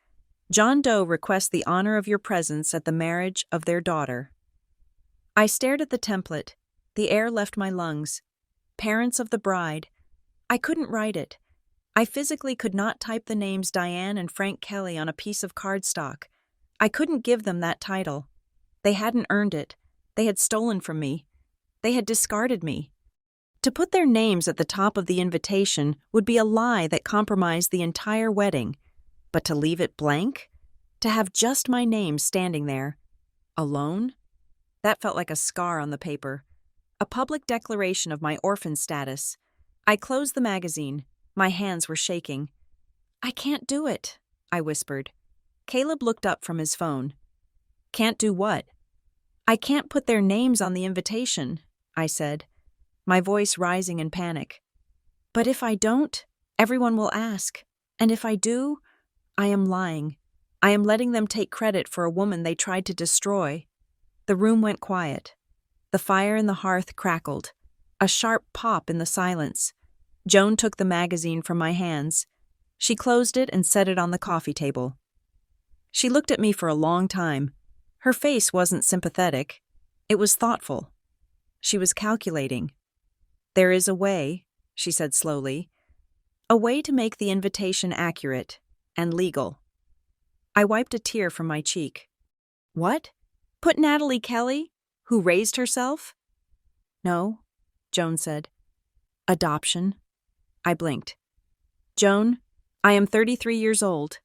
John Doe request the honor of your presence at the marriage of their daughter. I stared at the template. The air left my lungs. Parents of the bride. I couldn't write it. I physically could not type the names Diane and Frank Kelly on a piece of cardstock. I couldn't give them that title. They hadn't earned it. They had stolen from me. They had discarded me. To put their names at the top of the invitation would be a lie that compromised the entire wedding. But to leave it blank? To have just my name standing there? Alone? That felt like a scar on the paper. A public declaration of my orphan status. I closed the magazine. My hands were shaking. I can't do it, I whispered. Caleb looked up from his phone. Can't do what? I can't put their names on the invitation, I said, my voice rising in panic. But if I don't, everyone will ask. And if I do, I am lying. I am letting them take credit for a woman they tried to destroy. The room went quiet. The fire in the hearth crackled. A sharp pop in the silence. Joan took the magazine from my hands. She closed it and set it on the coffee table. She looked at me for a long time. Her face wasn't sympathetic. It was thoughtful. She was calculating. There is a way, she said slowly, a way to make the invitation accurate and legal. I wiped a tear from my cheek. What? Put Natalie Kelly, who raised herself? No, Joan said. Adoption. I blinked. Joan, I am 33 years old.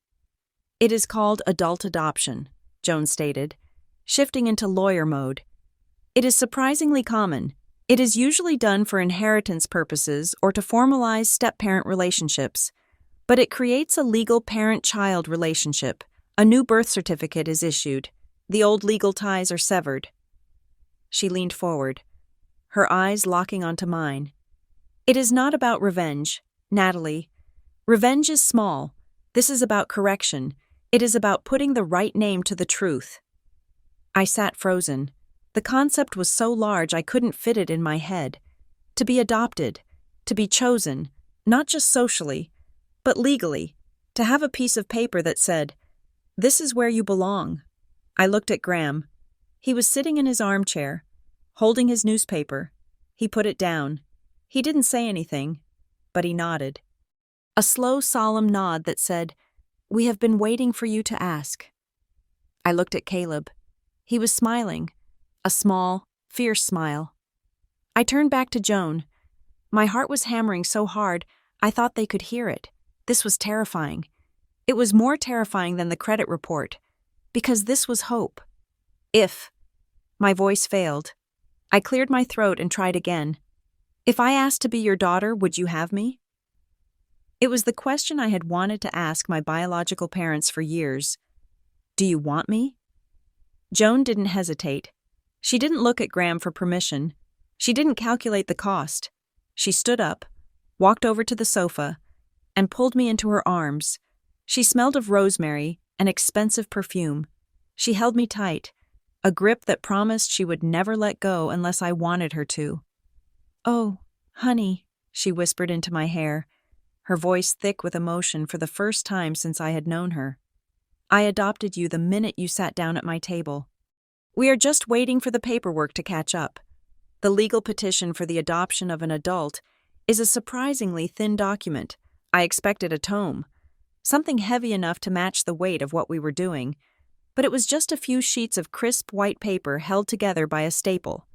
It is called adult adoption, Joan stated, shifting into lawyer mode. It is surprisingly common. It is usually done for inheritance purposes or to formalize step-parent relationships. But it creates a legal parent-child relationship. A new birth certificate is issued. The old legal ties are severed. She leaned forward, her eyes locking onto mine. It is not about revenge, Natalie. Revenge is small. This is about correction. It is about putting the right name to the truth. I sat frozen. The concept was so large I couldn't fit it in my head. To be adopted, to be chosen, not just socially, but legally, to have a piece of paper that said, "This is where you belong." I looked at Graham. He was sitting in his armchair, holding his newspaper. He put it down. He didn't say anything, but he nodded. A slow, solemn nod that said, "We have been waiting for you to ask." I looked at Caleb. He was smiling, a small, fierce smile. I turned back to Joan. My heart was hammering so hard, I thought they could hear it. This was terrifying. It was more terrifying than the credit report, because this was hope. If. My voice failed. I cleared my throat and tried again. If I asked to be your daughter, would you have me? It was the question I had wanted to ask my biological parents for years. Do you want me? Joan didn't hesitate. She didn't look at Graham for permission. She didn't calculate the cost. She stood up, walked over to the sofa, and pulled me into her arms. She smelled of rosemary, an expensive perfume. She held me tight, a grip that promised she would never let go unless I wanted her to. "Oh, honey," she whispered into my hair, her voice thick with emotion for the first time since I had known her. "I adopted you the minute you sat down at my table. We are just waiting for the paperwork to catch up. The legal petition for the adoption of an adult is a surprisingly thin document. I expected a tome, something heavy enough to match the weight of what we were doing, but it was just a few sheets of crisp white paper held together by a staple.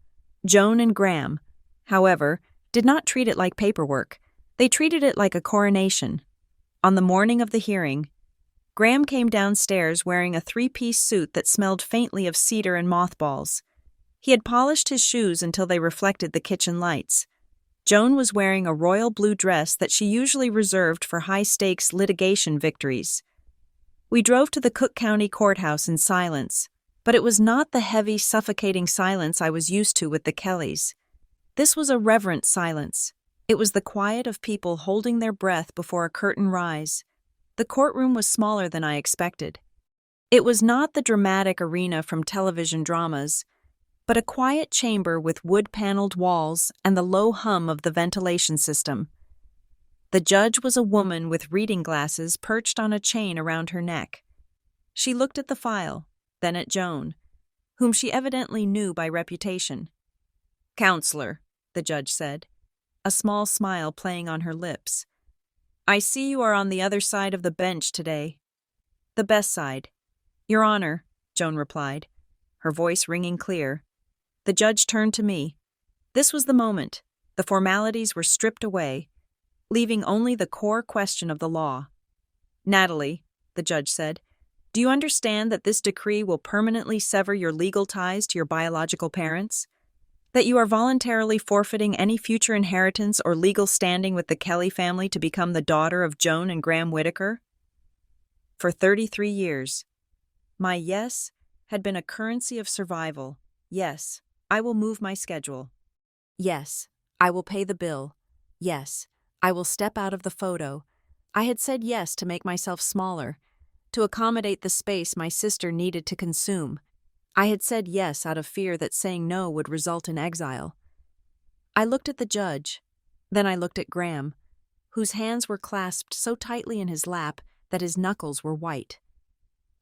Joan and Graham, however, did not treat it like paperwork. They treated it like a coronation. On the morning of the hearing, Graham came downstairs wearing a three-piece suit that smelled faintly of cedar and mothballs. He had polished his shoes until they reflected the kitchen lights. Joan was wearing a royal blue dress that she usually reserved for high-stakes litigation victories. We drove to the Cook County Courthouse in silence, But it was not the heavy, suffocating silence I was used to with the Kellys. This was a reverent silence. It was the quiet of people holding their breath before a curtain rise. The courtroom was smaller than I expected. It was not the dramatic arena from television dramas, but a quiet chamber with wood-paneled walls and the low hum of the ventilation system. The judge was a woman with reading glasses perched on a chain around her neck. She looked at the file, then at Joan, whom she evidently knew by reputation. "Counselor," the judge said, a small smile playing on her lips. "I see you are on the other side of the bench today." "The best side." "Your Honor," Joan replied, her voice ringing clear. The judge turned to me. This was the moment. The formalities were stripped away, leaving only the core question of the law. "Natalie," the judge said, "do you understand that this decree will permanently sever your legal ties to your biological parents? That you are voluntarily forfeiting any future inheritance or legal standing with the Kelly family to become the daughter of Joan and Graham Whitaker?" For 33 years, my yes had been a currency of survival. Yes, I will move my schedule. Yes, I will pay the bill. Yes, I will step out of the photo. I had said yes to make myself smaller, to accommodate the space my sister needed to consume. I had said yes out of fear that saying no would result in exile. I looked at the judge, then I looked at Graham, whose hands were clasped so tightly in his lap that his knuckles were white.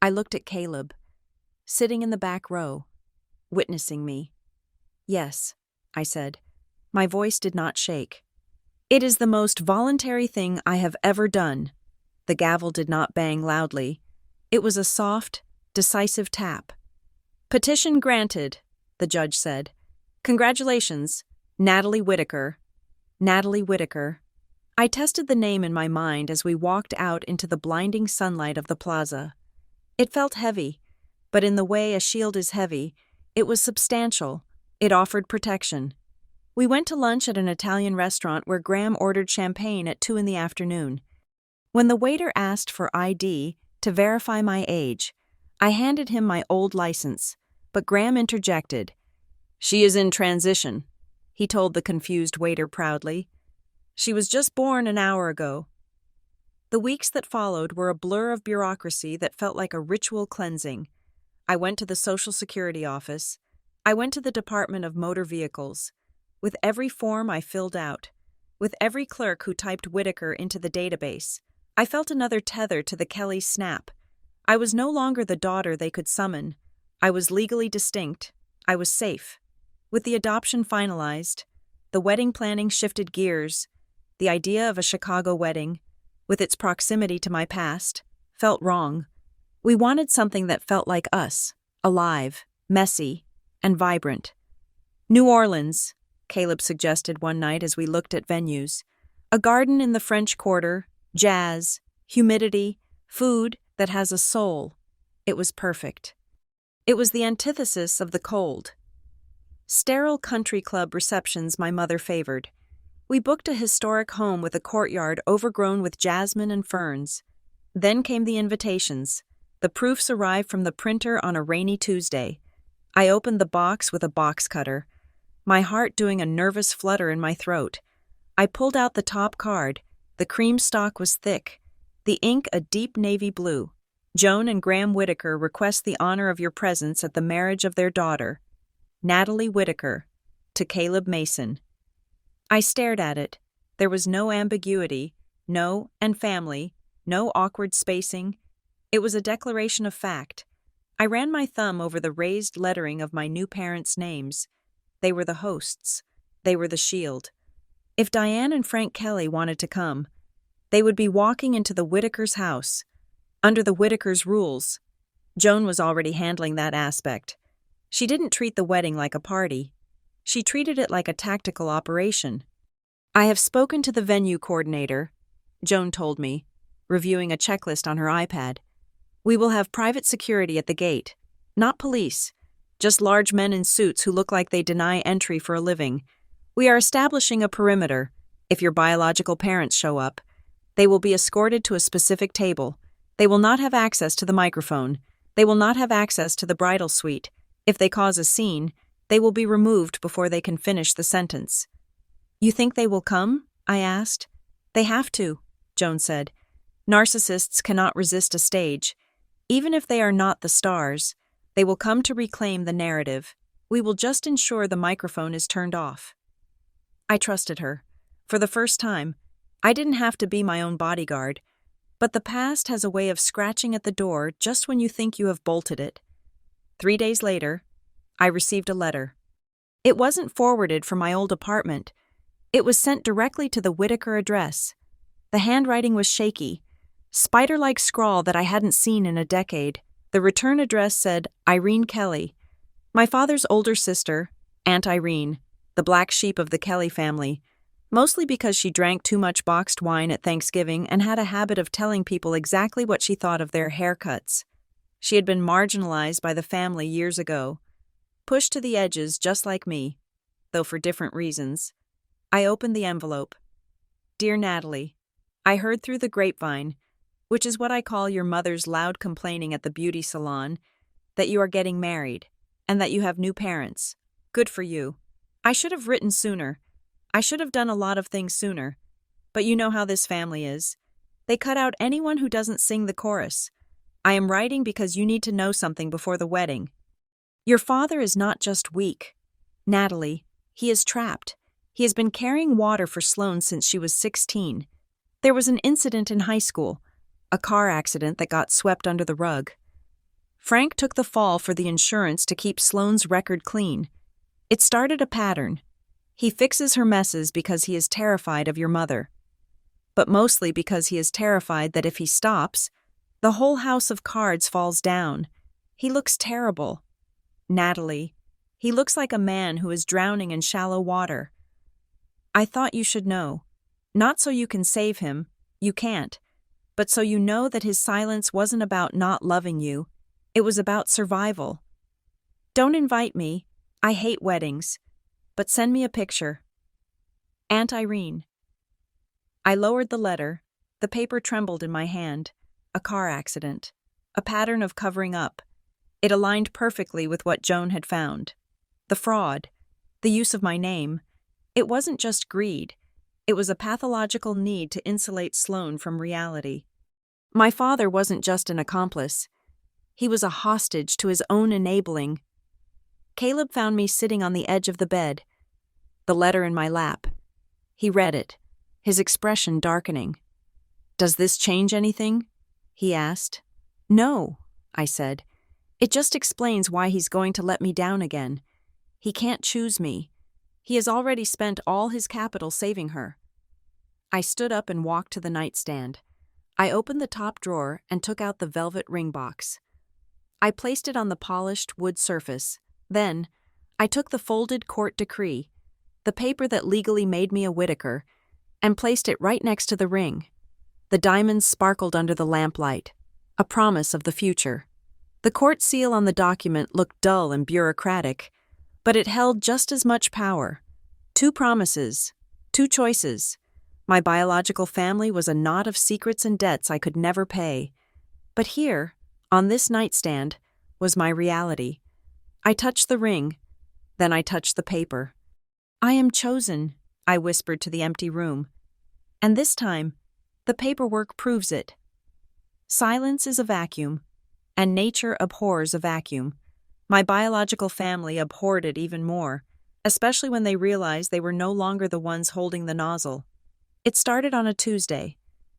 I looked at Caleb, sitting in the back row, witnessing me. "Yes," I said. My voice did not shake. "It is the most voluntary thing I have ever done." The gavel did not bang loudly. It was a soft, decisive tap. "Petition granted," the judge said. "Congratulations, Natalie Whitaker." Natalie Whitaker. I tested the name in my mind as we walked out into the blinding sunlight of the plaza. It felt heavy, but in the way a shield is heavy, it was substantial. It offered protection. We went to lunch at an Italian restaurant where Graham ordered champagne at 2 p.m. When the waiter asked for ID to verify my age, I handed him my old license, but Graham interjected. "She is in transition," he told the confused waiter proudly. "She was just born an hour ago." The weeks that followed were a blur of bureaucracy that felt like a ritual cleansing. I went to the Social Security office. I went to the Department of Motor Vehicles. With every form I filled out, with every clerk who typed Whitaker into the database, I felt another tether to the Kellys' snap. I was no longer the daughter they could summon. I was legally distinct. I was safe. With the adoption finalized, the wedding planning shifted gears. The idea of a Chicago wedding, with its proximity to my past, felt wrong. We wanted something that felt like us, alive, messy, and vibrant. "New Orleans," Caleb suggested one night as we looked at venues. "A garden in the French Quarter, jazz, humidity, food that has a soul." It was perfect. It was the antithesis of the cold. Sterile country club receptions my mother favored. We booked a historic home with a courtyard overgrown with jasmine and ferns. Then came the invitations. The proofs arrived from the printer on a rainy Tuesday. I opened the box with a box cutter, my heart doing a nervous flutter in my throat. I pulled out the top card. The cream stock was thick, the ink a deep navy blue. "Joan and Graham Whitaker request the honor of your presence at the marriage of their daughter, Natalie Whitaker, to Caleb Mason." I stared at it. There was no ambiguity, no "and family," no awkward spacing. It was a declaration of fact. I ran my thumb over the raised lettering of my new parents' names. They were the hosts. They were the shield. If Diane and Frank Kelly wanted to come, they would be walking into the Whitakers' house, under the Whitakers' rules. Joan was already handling that aspect. She didn't treat the wedding like a party. She treated it like a tactical operation. "I have spoken to the venue coordinator," Joan told me, reviewing a checklist on her iPad. "We will have private security at the gate. Not police, just large men in suits who look like they deny entry for a living. We are establishing a perimeter. If your biological parents show up, they will be escorted to a specific table. They will not have access to the microphone. They will not have access to the bridal suite. If they cause a scene, they will be removed before they can finish the sentence. You think they will come? I asked. They have to, Joan said. Narcissists cannot resist a stage. Even if they are not the stars, they will come to reclaim the narrative. We will just ensure the microphone is turned off. I trusted her. For the first time, I didn't have to be my own bodyguard, but the past has a way of scratching at the door just when you think you have bolted it. 3 days later, I received a letter. It wasn't forwarded from my old apartment. It was sent directly to the Whitaker address. The handwriting was shaky, spider-like scrawl that I hadn't seen in a decade. The return address said Irene Kelly, my father's older sister, Aunt Irene, the black sheep of the Kelly family, mostly because she drank too much boxed wine at Thanksgiving and had a habit of telling people exactly what she thought of their haircuts. She had been marginalized by the family years ago, pushed to the edges just like me, though for different reasons. I opened the envelope. Dear Natalie, I heard through the grapevine, which is what I call your mother's loud complaining at the beauty salon, that you are getting married, and that you have new parents. Good for you. I should have written sooner. I should have done a lot of things sooner. But you know how this family is. They cut out anyone who doesn't sing the chorus. I am writing because you need to know something before the wedding. Your father is not just weak. Natalie, he is trapped. He has been carrying water for Sloane since she was 16. There was an incident in high school, a car accident that got swept under the rug. Frank took the fall for the insurance to keep Sloane's record clean. It started a pattern. He fixes her messes because he is terrified of your mother. But mostly because he is terrified that if he stops, the whole house of cards falls down. He looks terrible. Natalie, he looks like a man who is drowning in shallow water. I thought you should know. Not so you can save him, you can't, but so you know that his silence wasn't about not loving you, it was about survival. Don't invite me, I hate weddings, but send me a picture. Aunt Irene. I lowered the letter, the paper trembled in my hand. A car accident. A pattern of covering up. It aligned perfectly with what Joan had found. The fraud. The use of my name. It wasn't just greed. It was a pathological need to insulate Sloane from reality. My father wasn't just an accomplice. He was a hostage to his own enabling. Caleb found me sitting on the edge of the bed, the letter in my lap. He read it, his expression darkening. Does this change anything? He asked. No, I said. It just explains why he's going to let me down again. He can't choose me. He has already spent all his capital saving her. I stood up and walked to the nightstand. I opened the top drawer and took out the velvet ring box. I placed it on the polished wood surface. Then, I took the folded court decree, the paper that legally made me a Whitaker, and placed it right next to the ring. The diamonds sparkled under the lamplight, a promise of the future. The court seal on the document looked dull and bureaucratic, but it held just as much power. 2 promises, 2 choices. My biological family was a knot of secrets and debts I could never pay. But here, on this nightstand, was my reality. I touched the ring, then I touched the paper. I am chosen, I whispered to the empty room. And this time, the paperwork proves it. Silence is a vacuum, and nature abhors a vacuum. My biological family abhorred it even more, especially when they realized they were no longer the ones holding the nozzle. It started on a Tuesday,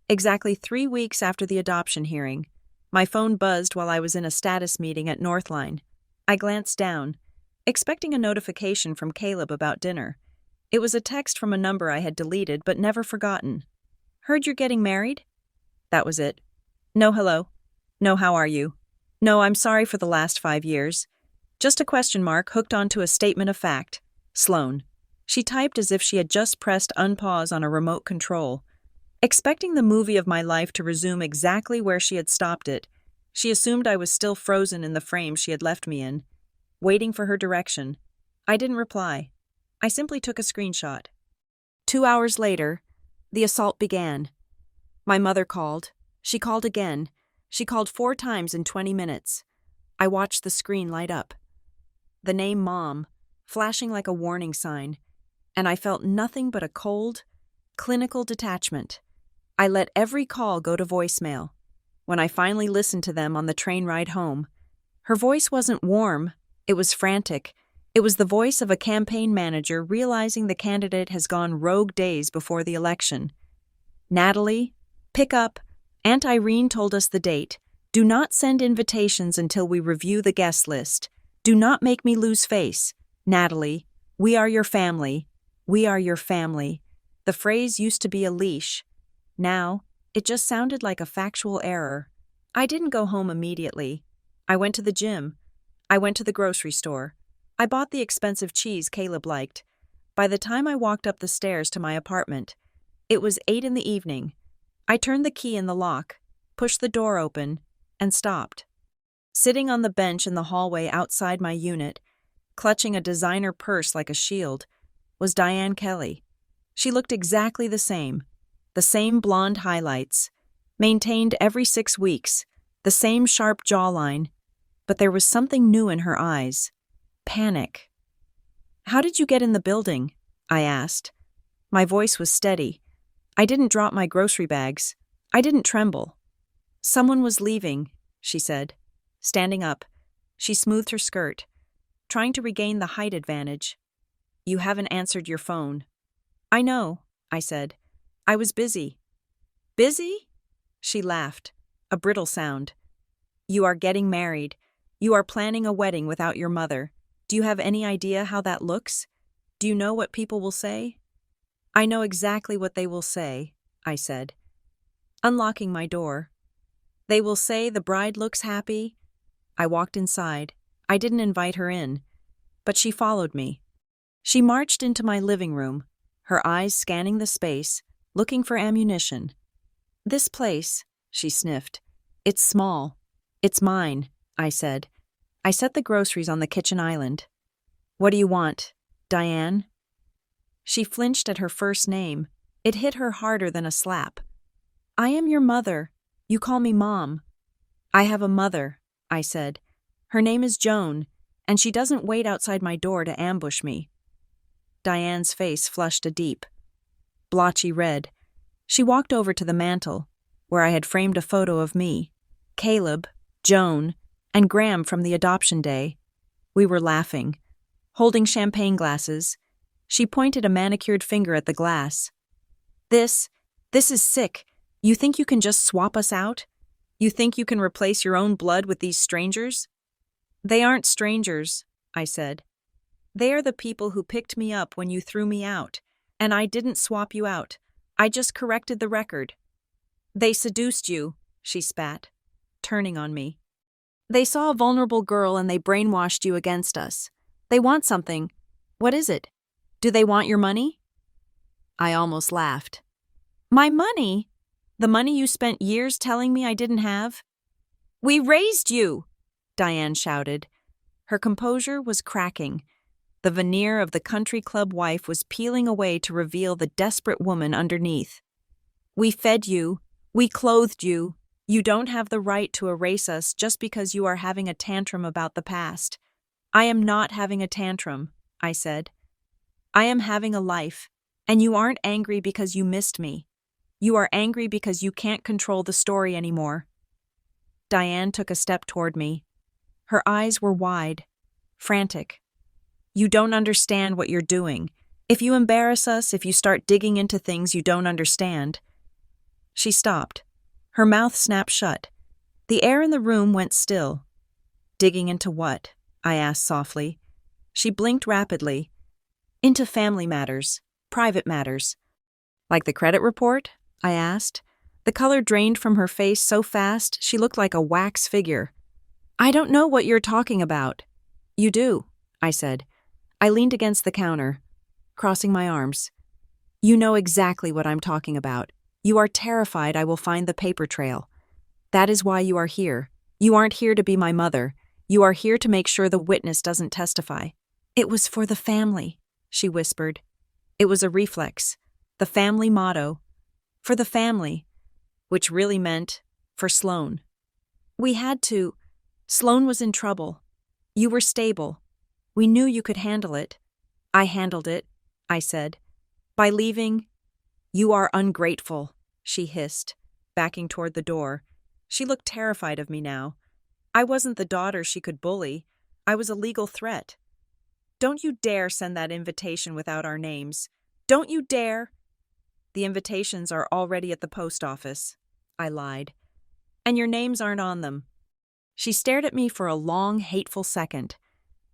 exactly 3 weeks after the adoption hearing. My phone buzzed while I was in a status meeting at Northline. I glanced down, expecting a notification from Caleb about dinner. It was a text from a number I had deleted but never forgotten. Heard you're getting married? That was it. No hello. No how are you. No I'm sorry for the last 5 years. Just a question mark hooked onto a statement of fact. Sloane. She typed as if she had just pressed unpause on a remote control. Expecting the movie of my life to resume exactly where she had stopped it, she assumed I was still frozen in the frame she had left me in, waiting for her direction. I didn't reply. I simply took a screenshot. 2 hours later, the assault began. My mother called. She called again. She called 4 times in 20 minutes. I watched the screen light up. The name Mom, flashing like a warning sign, and I felt nothing but a cold, clinical detachment. I let every call go to voicemail. When I finally listened to them on the train ride home, her voice wasn't warm, it was frantic. It was the voice of a campaign manager realizing the candidate has gone rogue days before the election. Natalie, pick up. Aunt Irene told us the date. Do not send invitations until we review the guest list. Do not make me lose face. Natalie, we are your family. We are your family. The phrase used to be a leash. Now, it just sounded like a factual error. I didn't go home immediately. I went to the gym. I went to the grocery store. I bought the expensive cheese Caleb liked. By the time I walked up the stairs to my apartment, it was 8 in the evening. I turned the key in the lock, pushed the door open, and stopped. Sitting on the bench in the hallway outside my unit, clutching a designer purse like a shield, was Diane Kelly. She looked exactly the same blonde highlights, maintained every 6 weeks, the same sharp jawline, but there was something new in her eyes. Panic. "How did you get in the building?" I asked. My voice was steady. I didn't drop my grocery bags. I didn't tremble. "Someone was leaving," she said. Standing up, she smoothed her skirt, trying to regain the height advantage. "You haven't answered your phone." "I know," I said. "I was busy." "Busy?" She laughed, a brittle sound. "You are getting married. You are planning a wedding without your mother. Do you have any idea how that looks? Do you know what people will say?" "I know exactly what they will say," I said, unlocking my door. "They will say the bride looks happy." I walked inside. I didn't invite her in, but she followed me. She marched into my living room, her eyes scanning the space, looking for ammunition. "This place," she sniffed. "It's small. It's mine," I said. I set the groceries on the kitchen island. "What do you want, Diane?" She flinched at her first name. It hit her harder than a slap. "I am your mother. You call me Mom." "I have a mother," I said. "Her name is Joan, and she doesn't wait outside my door to ambush me." Diane's face flushed a deep, blotchy red. She walked over to the mantel, where I had framed a photo of me, Caleb, Joan, and Graham from the adoption day. We were laughing, holding champagne glasses. She pointed a manicured finger at the glass. This is sick. You think you can just swap us out? You think you can replace your own blood with these strangers?" "They aren't strangers," I said. "They are the people who picked me up when you threw me out, and I didn't swap you out. I just corrected the record." "They seduced you," she spat, turning on me. "They saw a vulnerable girl and they brainwashed you against us. They want something. What is it? Do they want your money?" I almost laughed. "My money? The money you spent years telling me I didn't have?" "We raised you!" Diane shouted. Her composure was cracking. The veneer of the country club wife was peeling away to reveal the desperate woman underneath. "We fed you. We clothed you. You don't have the right to erase us just because you are having a tantrum about the past." "I am not having a tantrum," I said. "I am having a life, and you aren't angry because you missed me. You are angry because you can't control the story anymore." Diane took a step toward me. Her eyes were wide, frantic. "You don't understand what you're doing. If you embarrass us, if you start digging into things you don't understand." She stopped. Her mouth snapped shut. The air in the room went still. "Digging into what?" I asked softly. She blinked rapidly. "Into family matters, private matters." "Like the credit report?" I asked. The color drained from her face so fast she looked like a wax figure. "I don't know what you're talking about." "You do," I said. I leaned against the counter, crossing my arms. "You know exactly what I'm talking about. You are terrified I will find the paper trail. That is why you are here. You aren't here to be my mother. You are here to make sure the witness doesn't testify." "It was for the family," she whispered. It was a reflex, the family motto. For the family, which really meant for Sloan. "We had to. Sloane was in trouble. You were stable. We knew you could handle it. I handled it, I said. By leaving, you are ungrateful, she hissed, backing toward the door. She looked terrified of me now. I wasn't the daughter she could bully. I was a legal threat. Don't you dare send that invitation without our names. Don't you dare! The invitations are already at the post office, I lied. And your names aren't on them. She stared at me for a long, hateful second.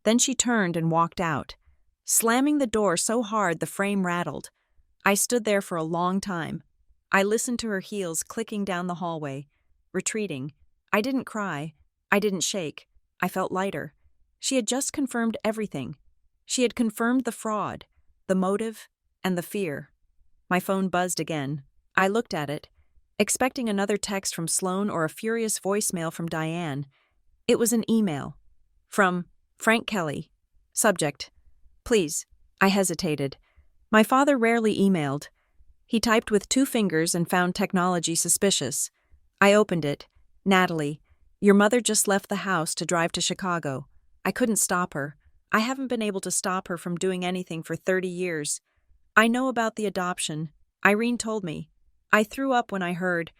Then she turned and walked out, slamming the door so hard the frame rattled. I stood there for a long time. I listened to her heels clicking down the hallway, retreating. I didn't cry. I didn't shake. I felt lighter. She had just confirmed everything. She had confirmed the fraud, the motive, and the fear. My phone buzzed again. I looked at it, expecting another text from Sloane or a furious voicemail from Diane. It was an email. From Frank Kelly. Subject: Please. I hesitated. My father rarely emailed. He typed with 2 fingers and found technology suspicious. I opened it. Natalie, your mother just left the house to drive to Chicago. I couldn't stop her. I haven't been able to stop her from doing anything for 30 years. I know about the adoption. Irene told me. I threw up when I heard,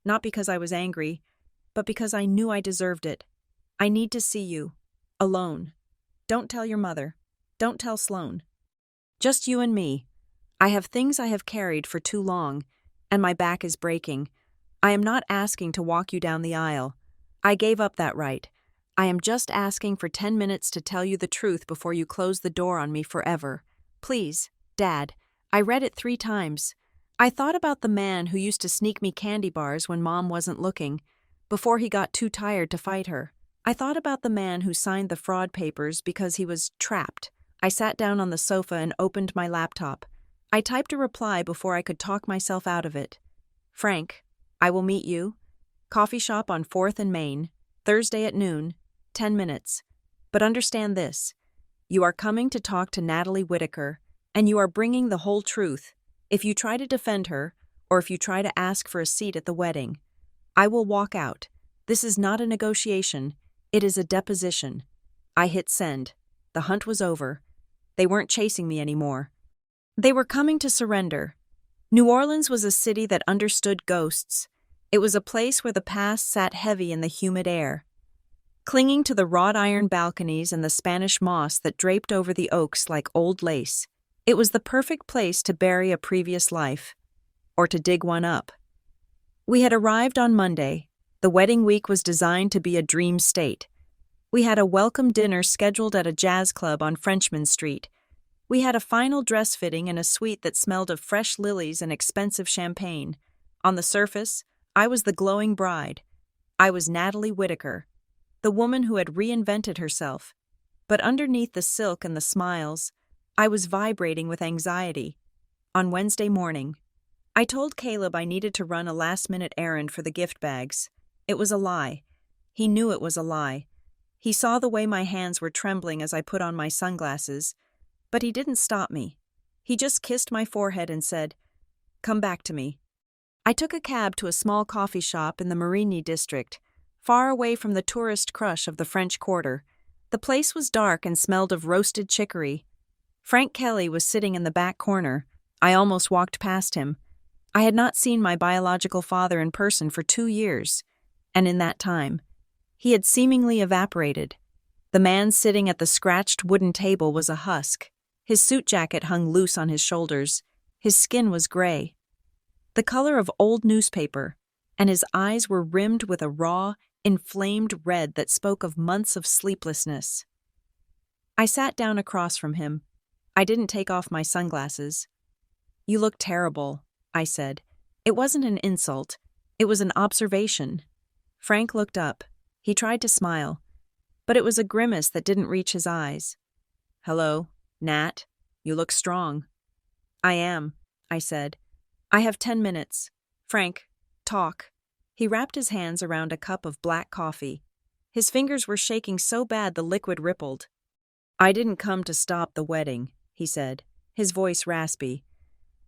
not because I was angry, but because I knew I deserved it. I need to see you. Alone. Don't tell your mother. Don't tell Sloane. Just you and me. I have things I have carried for too long, and my back is breaking. I am not asking to walk you down the aisle. I gave up that right. I am just asking for 10 minutes to tell you the truth before you close the door on me forever. Please, Dad. I read it 3 times. I thought about the man who used to sneak me candy bars when Mom wasn't looking, before he got too tired to fight her. I thought about the man who signed the fraud papers because he was trapped. I sat down on the sofa and opened my laptop. I typed a reply before I could talk myself out of it. Frank, I will meet you. Coffee shop on 4th and Main, Thursday at noon, 10 minutes. But understand this. You are coming to talk to Natalie Whitaker, and you are bringing the whole truth. If you try to defend her, or if you try to ask for a seat at the wedding, I will walk out. This is not a negotiation. It is a deposition. I hit send. The hunt was over. They weren't chasing me anymore. They were coming to surrender. New Orleans was a city that understood ghosts. It was a place where the past sat heavy in the humid air, clinging to the wrought iron balconies and the Spanish moss that draped over the oaks like old lace. It was the perfect place to bury a previous life, or to dig one up. We had arrived on Monday. The wedding week was designed to be a dream state. We had a welcome dinner scheduled at a jazz club on Frenchman Street. We had a final dress fitting in a suite that smelled of fresh lilies and expensive champagne. On the surface, I was the glowing bride. I was Natalie Whitaker, the woman who had reinvented herself. But underneath the silk and the smiles, I was vibrating with anxiety. On Wednesday morning, I told Caleb I needed to run a last-minute errand for the gift bags. It was a lie. He knew it was a lie. He saw the way my hands were trembling as I put on my sunglasses, but he didn't stop me. He just kissed my forehead and said, "Come back to me." I took a cab to a small coffee shop in the Marigny district, far away from the tourist crush of the French Quarter. The place was dark and smelled of roasted chicory. Frank Kelly was sitting in the back corner. I almost walked past him. I had not seen my biological father in person for 2 years, and in that time, he had seemingly evaporated. The man sitting at the scratched wooden table was a husk. His suit jacket hung loose on his shoulders. His skin was gray, the color of old newspaper, and his eyes were rimmed with a raw, inflamed red that spoke of months of sleeplessness. I sat down across from him. I didn't take off my sunglasses. "You look terrible," I said. It wasn't an insult. It was an observation. Frank looked up. He tried to smile, but it was a grimace that didn't reach his eyes. "Hello, Nat. You look strong." "I am," I said. "I have 10 minutes. Frank, talk." He wrapped his hands around a cup of black coffee. His fingers were shaking so bad the liquid rippled. "I didn't come to stop the wedding," he said, his voice raspy.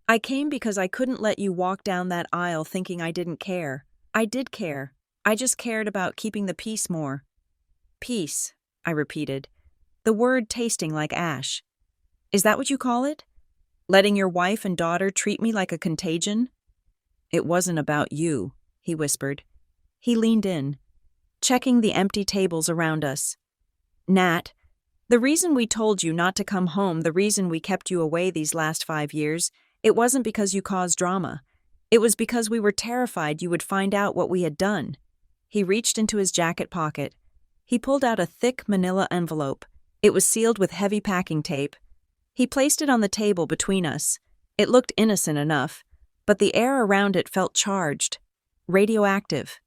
"I came because I couldn't let you walk down that aisle thinking I didn't care. I did care. I just cared about keeping the peace more." Peace, I repeated, the word tasting like ash. Is that what you call it? Letting your wife and daughter treat me like a contagion? It wasn't about you, he whispered. He leaned in, checking the empty tables around us. Nat, the reason we told you not to come home, the reason we kept you away these last 5 years, it wasn't because you caused drama. It was because we were terrified you would find out what we had done. He reached into his jacket pocket. He pulled out a thick manila envelope. It was sealed with heavy packing tape. He placed it on the table between us. It looked innocent enough, but the air around it felt charged, radioactive.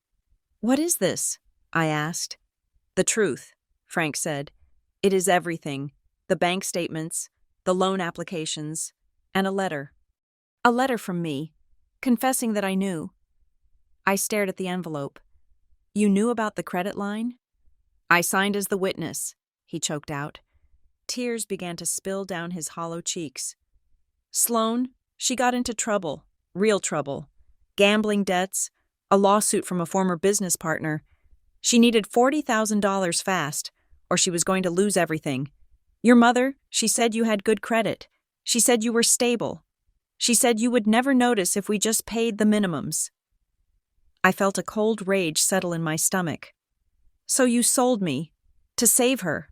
What is this? I asked. The truth, Frank said. It is everything. The bank statements, the loan applications, and a letter. A letter from me, confessing that I knew. I stared at the envelope. You knew about the credit line? I signed as the witness, he choked out. Tears began to spill down his hollow cheeks. Sloane, she got into trouble, real trouble. Gambling debts, a lawsuit from a former business partner. She needed $40,000 fast, or she was going to lose everything. Your mother, she said you had good credit. She said you were stable. She said you would never notice if we just paid the minimums. I felt a cold rage settle in my stomach. So you sold me, to save her.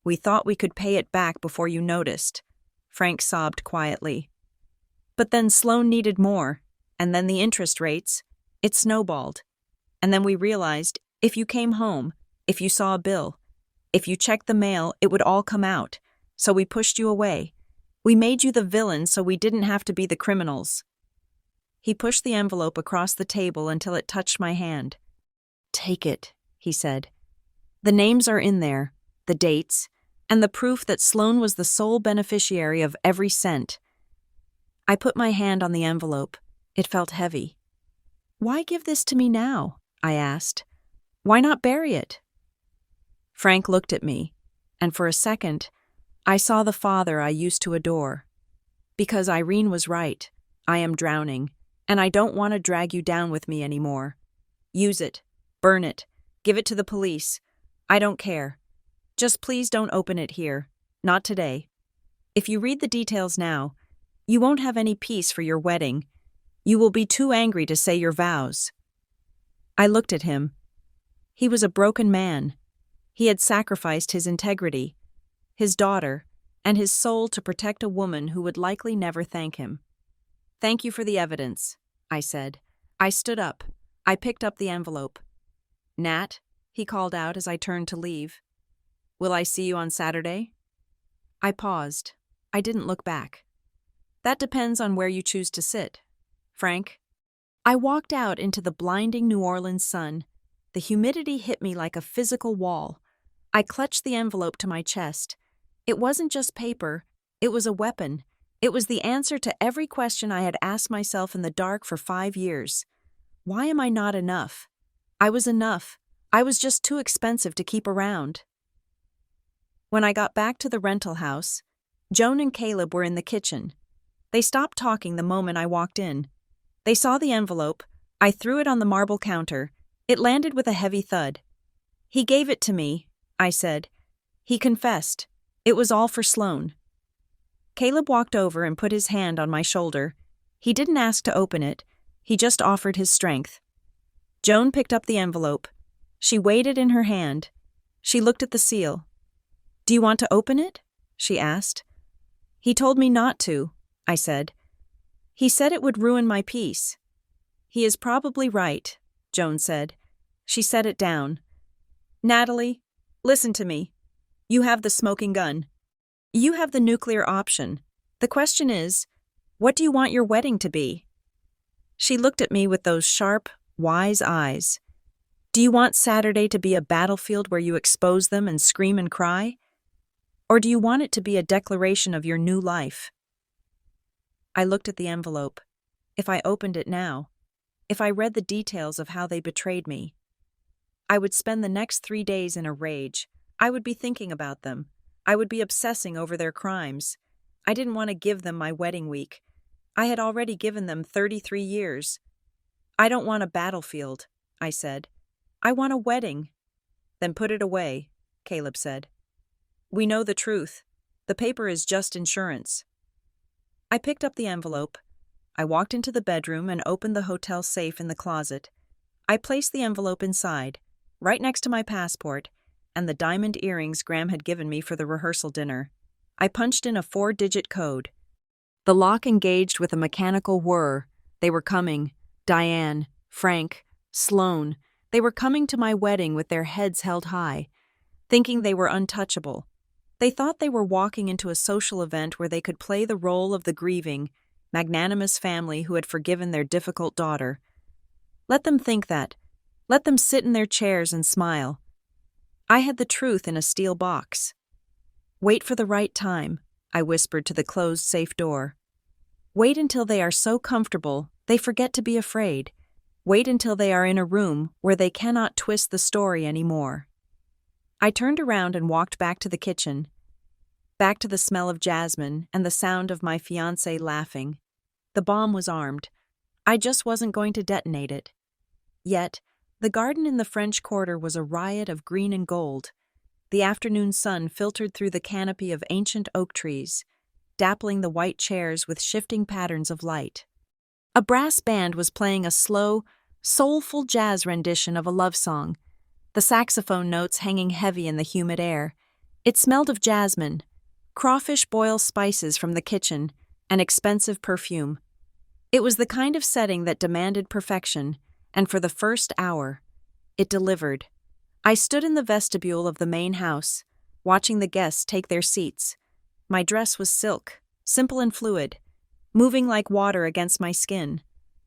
We thought we could pay it back before you noticed, Frank sobbed quietly. But then Sloane needed more, and then the interest rates. It snowballed. And then we realized, if you came home, if you saw a bill, if you checked the mail, it would all come out. So we pushed you away. We made you the villain so we didn't have to be the criminals. He pushed the envelope across the table until it touched my hand. Take it, he said. The names are in there, the dates, and the proof that Sloane was the sole beneficiary of every cent. I put my hand on the envelope. It felt heavy. Why give this to me now? I asked. Why not bury it? Frank looked at me, and for a second, I saw the father I used to adore. Because Irene was right. I am drowning, and I don't want to drag you down with me anymore. Use it. Burn it. Give it to the police. I don't care. Just please don't open it here. Not today. If you read the details now, you won't have any peace for your wedding. You will be too angry to say your vows. I looked at him. He was a broken man. He had sacrificed his integrity, his daughter, and his soul to protect a woman who would likely never thank him. Thank you for the evidence, I said. I stood up. I picked up the envelope. Nat, he called out as I turned to leave. Will I see you on Saturday? I paused. I didn't look back. That depends on where you choose to sit, Frank. I walked out into the blinding New Orleans sun. The humidity hit me like a physical wall. I clutched the envelope to my chest. It wasn't just paper. It was a weapon. It was the answer to every question I had asked myself in the dark for 5 years. Why am I not enough? I was enough. I was just too expensive to keep around. When I got back to the rental house, Joan and Caleb were in the kitchen. They stopped talking the moment I walked in. They saw the envelope. I threw it on the marble counter. It landed with a heavy thud. He gave it to me, I said. He confessed. It was all for Sloane. Caleb walked over and put his hand on my shoulder. He didn't ask to open it. He just offered his strength. Joan picked up the envelope. She weighed it in her hand. She looked at the seal. Do you want to open it? She asked. He told me not to, I said. He said it would ruin my peace. He is probably right, Joan said. She set it down. Natalie, listen to me. You have the smoking gun. You have the nuclear option. The question is, what do you want your wedding to be? She looked at me with those sharp, wise eyes. Do you want Saturday to be a battlefield where you expose them and scream and cry? Or do you want it to be a declaration of your new life? I looked at the envelope. If I opened it now, if I read the details of how they betrayed me, I would spend the next 3 days in a rage. I would be thinking about them. I would be obsessing over their crimes. I didn't want to give them my wedding week. I had already given them 33 years. I don't want a battlefield, I said. I want a wedding. Then put it away, Caleb said. We know the truth. The paper is just insurance. I picked up the envelope. I walked into the bedroom and opened the hotel safe in the closet. I placed the envelope inside, right next to my passport, and the diamond earrings Graham had given me for the rehearsal dinner. I punched in a 4-digit code. The lock engaged with a mechanical whir. They were coming. Diane, Frank, Sloane. They were coming to my wedding with their heads held high, thinking they were untouchable. They thought they were walking into a social event where they could play the role of the grieving, magnanimous family who had forgiven their difficult daughter. Let them think that. Let them sit in their chairs and smile. I had the truth in a steel box. Wait for the right time, I whispered to the closed safe door. Wait until they are so comfortable they forget to be afraid. Wait until they are in a room where they cannot twist the story anymore. I turned around and walked back to the kitchen, back to the smell of jasmine and the sound of my fiancé laughing. The bomb was armed. I just wasn't going to detonate it. Yet, the garden in the French Quarter was a riot of green and gold. The afternoon sun filtered through the canopy of ancient oak trees, dappling the white chairs with shifting patterns of light. A brass band was playing a slow, soulful jazz rendition of a love song, the saxophone notes hanging heavy in the humid air. It smelled of jasmine, crawfish boil spices from the kitchen, and expensive perfume. It was the kind of setting that demanded perfection, and for the first hour, it delivered. I stood in the vestibule of the main house, watching the guests take their seats. My dress was silk, simple and fluid, moving like water against my skin.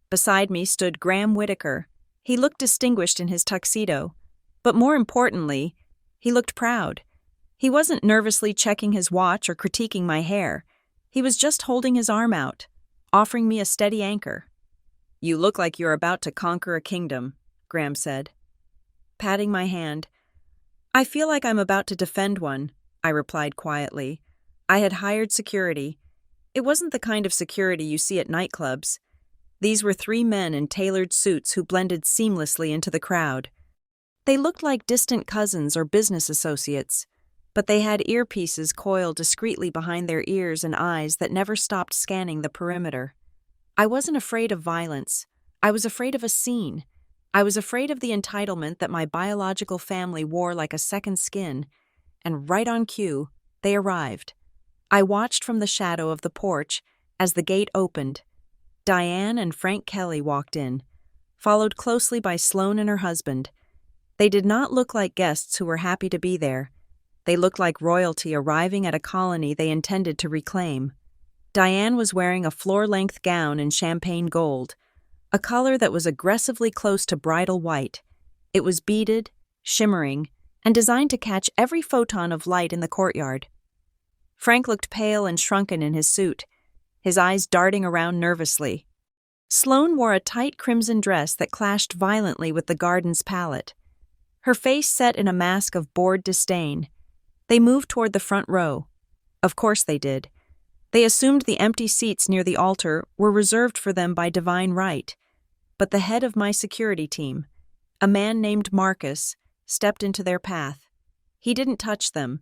Beside me stood Graham Whittaker. He looked distinguished in his tuxedo, but more importantly, he looked proud. He wasn't nervously checking his watch or critiquing my hair. He was just holding his arm out, offering me a steady anchor. You look like you're about to conquer a kingdom, Graham said, patting my hand. I feel like I'm about to defend one, I replied quietly. I had hired security. It wasn't the kind of security you see at nightclubs. These were 3 men in tailored suits who blended seamlessly into the crowd. They looked like distant cousins or business associates, but they had earpieces coiled discreetly behind their ears and eyes that never stopped scanning the perimeter. I wasn't afraid of violence. I was afraid of a scene. I was afraid of the entitlement that my biological family wore like a second skin, and right on cue, they arrived. I watched from the shadow of the porch as the gate opened. Diane and Frank Kelly walked in, followed closely by Sloane and her husband. They did not look like guests who were happy to be there. They looked like royalty arriving at a colony they intended to reclaim. Diane was wearing a floor-length gown in champagne gold, a color that was aggressively close to bridal white. It was beaded, shimmering, and designed to catch every photon of light in the courtyard. Frank looked pale and shrunken in his suit, his eyes darting around nervously. Sloane wore a tight crimson dress that clashed violently with the garden's palette. Her face set in a mask of bored disdain. They moved toward the front row. Of course they did. They assumed the empty seats near the altar were reserved for them by divine right. But the head of my security team, a man named Marcus, stepped into their path. He didn't touch them.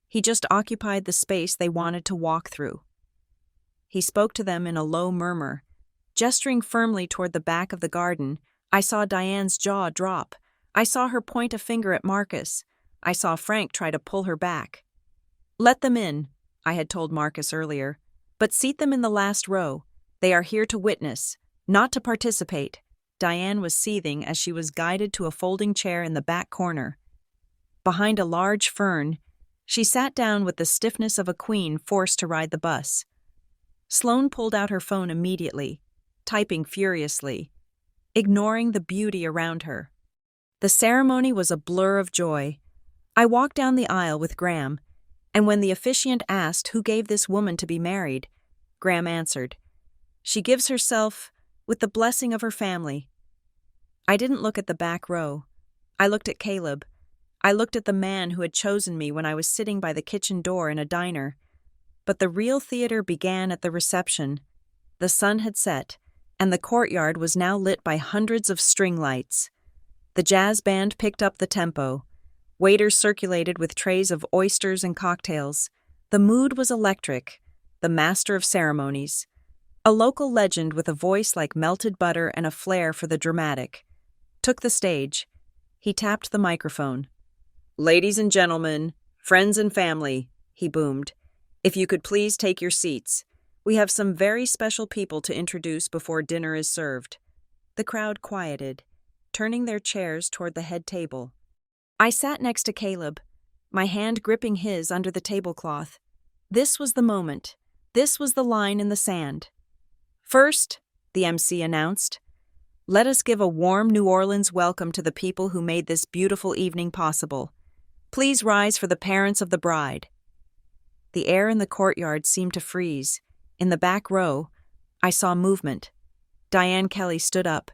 He just occupied the space they wanted to walk through. He spoke to them in a low murmur. Gesturing firmly toward the back of the garden, I saw Diane's jaw drop. I saw her point a finger at Marcus. I saw Frank try to pull her back. Let them in, I had told Marcus earlier, but seat them in the last row. They are here to witness, not to participate. Diane was seething as she was guided to a folding chair in the back corner. Behind a large fern, she sat down with the stiffness of a queen forced to ride the bus. Sloane pulled out her phone immediately, typing furiously, ignoring the beauty around her. The ceremony was a blur of joy. I walked down the aisle with Graham, and when the officiant asked who gave this woman to be married, Graham answered, "She gives herself with the blessing of her family." I didn't look at the back row. I looked at Caleb. I looked at the man who had chosen me when I was sitting by the kitchen door in a diner. But the real theater began at the reception. The sun had set, and the courtyard was now lit by hundreds of string lights. The jazz band picked up the tempo. Waiters circulated with trays of oysters and cocktails. The mood was electric. The master of ceremonies. A local legend with a voice like melted butter and a flair for the dramatic. Took the stage. He tapped the microphone. "Ladies and gentlemen, friends and family," he boomed. "If you could please take your seats. We have some very special people to introduce before dinner is served." The crowd quieted, turning their chairs toward the head table. I sat next to Caleb, my hand gripping his under the tablecloth. This was the moment. This was the line in the sand. "First," the MC announced, "let us give a warm New Orleans welcome to the people who made this beautiful evening possible. Please rise for the parents of the bride." The air in the courtyard seemed to freeze. In the back row, I saw movement. Diane Kelly stood up.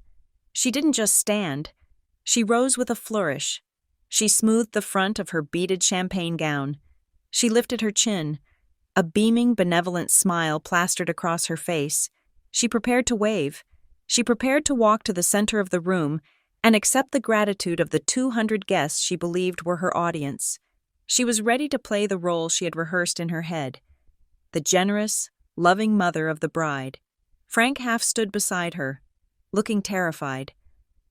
She didn't just stand. She rose with a flourish. She smoothed the front of her beaded champagne gown. She lifted her chin. A beaming, benevolent smile plastered across her face. She prepared to wave. She prepared to walk to the center of the room and accept the gratitude of the 200 guests she believed were her audience. She was ready to play the role she had rehearsed in her head. The generous, loving mother of the bride. Frank half stood beside her, looking terrified.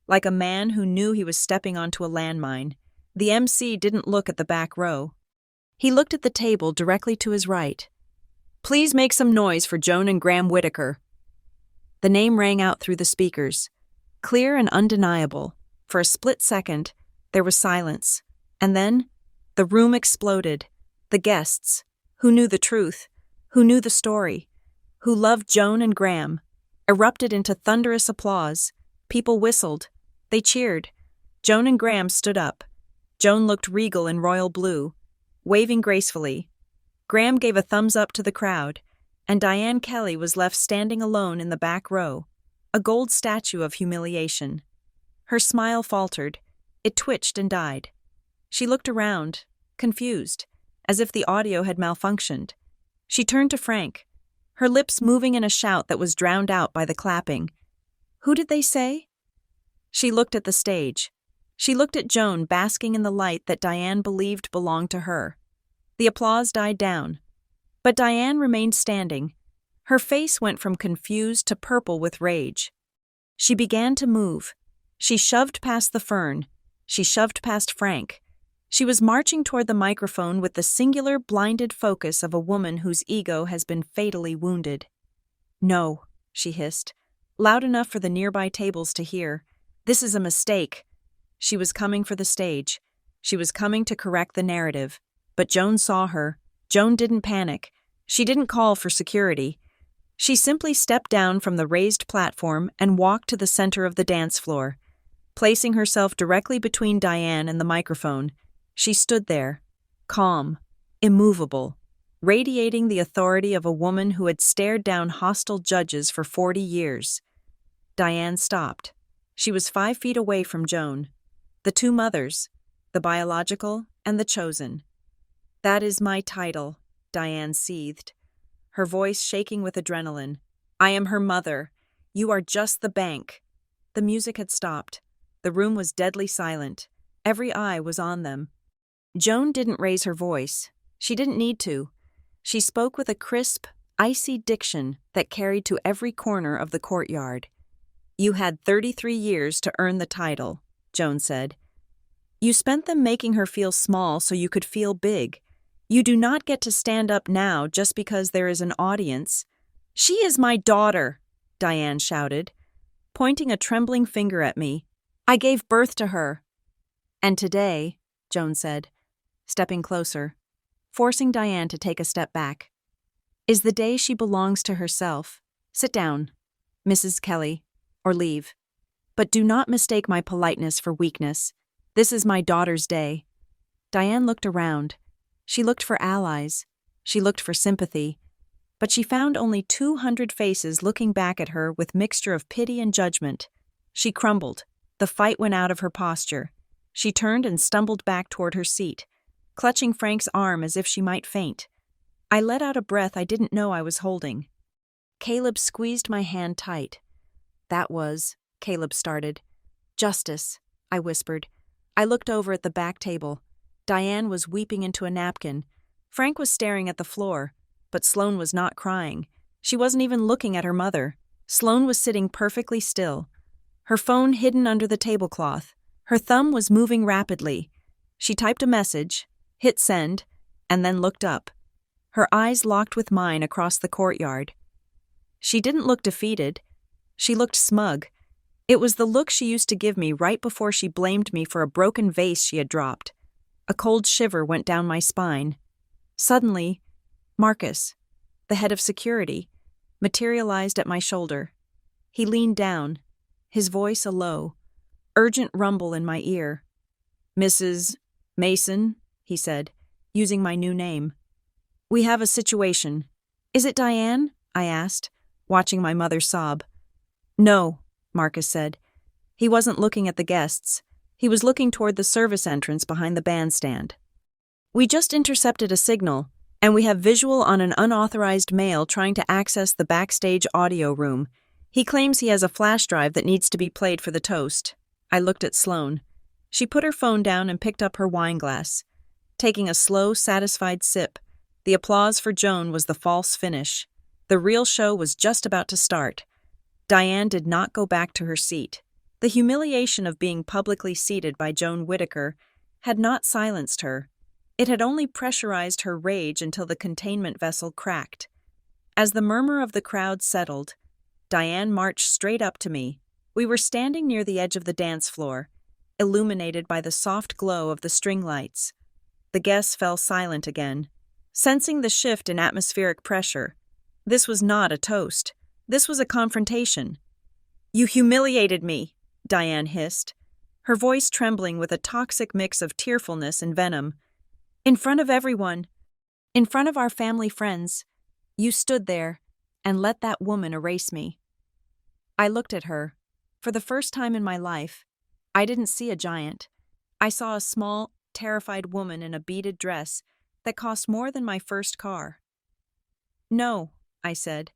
Like a man who knew he was stepping onto a landmine, the MC didn't look at the back row. He looked at the table directly to his right. "Please make some noise for Joan and Graham Whitaker." The name rang out through the speakers, clear and undeniable. For a split second, there was silence. And then, the room exploded. The guests, who knew the truth, who knew the story, who loved Joan and Graham, erupted into thunderous applause. People whistled. They cheered. Joan and Graham stood up. Joan looked regal in royal blue, waving gracefully. Graham gave a thumbs up to the crowd, and Diane Kelly was left standing alone in the back row, a gold statue of humiliation. Her smile faltered. It twitched and died. She looked around, confused, as if the audio had malfunctioned. She turned to Frank, her lips moving in a shout that was drowned out by the clapping. "Who did they say?" She looked at the stage. She looked at Joan basking in the light that Diane believed belonged to her. The applause died down. But Diane remained standing. Her face went from confused to purple with rage. She began to move. She shoved past the fern. She shoved past Frank. She was marching toward the microphone with the singular, blinded focus of a woman whose ego has been fatally wounded. "No," she hissed, loud enough for the nearby tables to hear. "This is a mistake." She was coming for the stage. She was coming to correct the narrative. But Joan saw her. Joan didn't panic. She didn't call for security. She simply stepped down from the raised platform and walked to the center of the dance floor. Placing herself directly between Diane and the microphone, she stood there, calm, immovable, radiating the authority of a woman who had stared down hostile judges for 40 years. Diane stopped. She was 5 feet away from Joan. The two mothers, the biological and the chosen. "That is my title," Diane seethed, her voice shaking with adrenaline. "I am her mother. You are just the bank." The music had stopped. The room was deadly silent. Every eye was on them. Joan didn't raise her voice. She didn't need to. She spoke with a crisp, icy diction that carried to every corner of the courtyard. "You had 33 years to earn the title," Joan said. "You spent them making her feel small so you could feel big. You do not get to stand up now just because there is an audience." "She is my daughter," Diane shouted, pointing a trembling finger at me. "I gave birth to her." "And today," Joan said, stepping closer, forcing Diane to take a step back, "is the day she belongs to herself. Sit down, Mrs. Kelly, or leave. But do not mistake my politeness for weakness. This is my daughter's day." Diane looked around. She looked for allies. She looked for sympathy. But she found only 200 faces looking back at her with mixture of pity and judgment. She crumbled. The fight went out of her posture. She turned and stumbled back toward her seat, clutching Frank's arm as if she might faint. I let out a breath I didn't know I was holding. Caleb squeezed my hand tight. "That was," Caleb started. "Justice," I whispered. I looked over at the back table. Diane was weeping into a napkin. Frank was staring at the floor, but Sloane was not crying. She wasn't even looking at her mother. Sloane was sitting perfectly still, her phone hidden under the tablecloth. Her thumb was moving rapidly. She typed a message, hit send, and then looked up. Her eyes locked with mine across the courtyard. She didn't look defeated. She looked smug. It was the look she used to give me right before she blamed me for a broken vase she had dropped. A cold shiver went down my spine. Suddenly, Marcus, the head of security, materialized at my shoulder. He leaned down, his voice a low, urgent rumble in my ear. "Mrs. Mason," he said, using my new name. "We have a situation." "Is it Diane?" I asked, watching my mother sob. "No," Marcus said. He wasn't looking at the guests. He was looking toward the service entrance behind the bandstand. "We just intercepted a signal, and we have visual on an unauthorized male trying to access the backstage audio room. He claims he has a flash drive that needs to be played for the toast." I looked at Sloane. She put her phone down and picked up her wine glass. Taking a slow, satisfied sip, the applause for Joan was the false finish. The real show was just about to start. Diane did not go back to her seat. The humiliation of being publicly seated by Joan Whitaker had not silenced her. It had only pressurized her rage until the containment vessel cracked. As the murmur of the crowd settled, Diane marched straight up to me. We were standing near the edge of the dance floor, illuminated by the soft glow of the string lights. The guests fell silent again, sensing the shift in atmospheric pressure. This was not a toast. This was a confrontation. "You humiliated me," Diane hissed, her voice trembling with a toxic mix of tearfulness and venom. "In front of everyone, in front of our family friends, you stood there and let that woman erase me." I looked at her. For the first time in my life, I didn't see a giant. I saw a small, terrified woman in a beaded dress that cost more than my first car. "No," I said,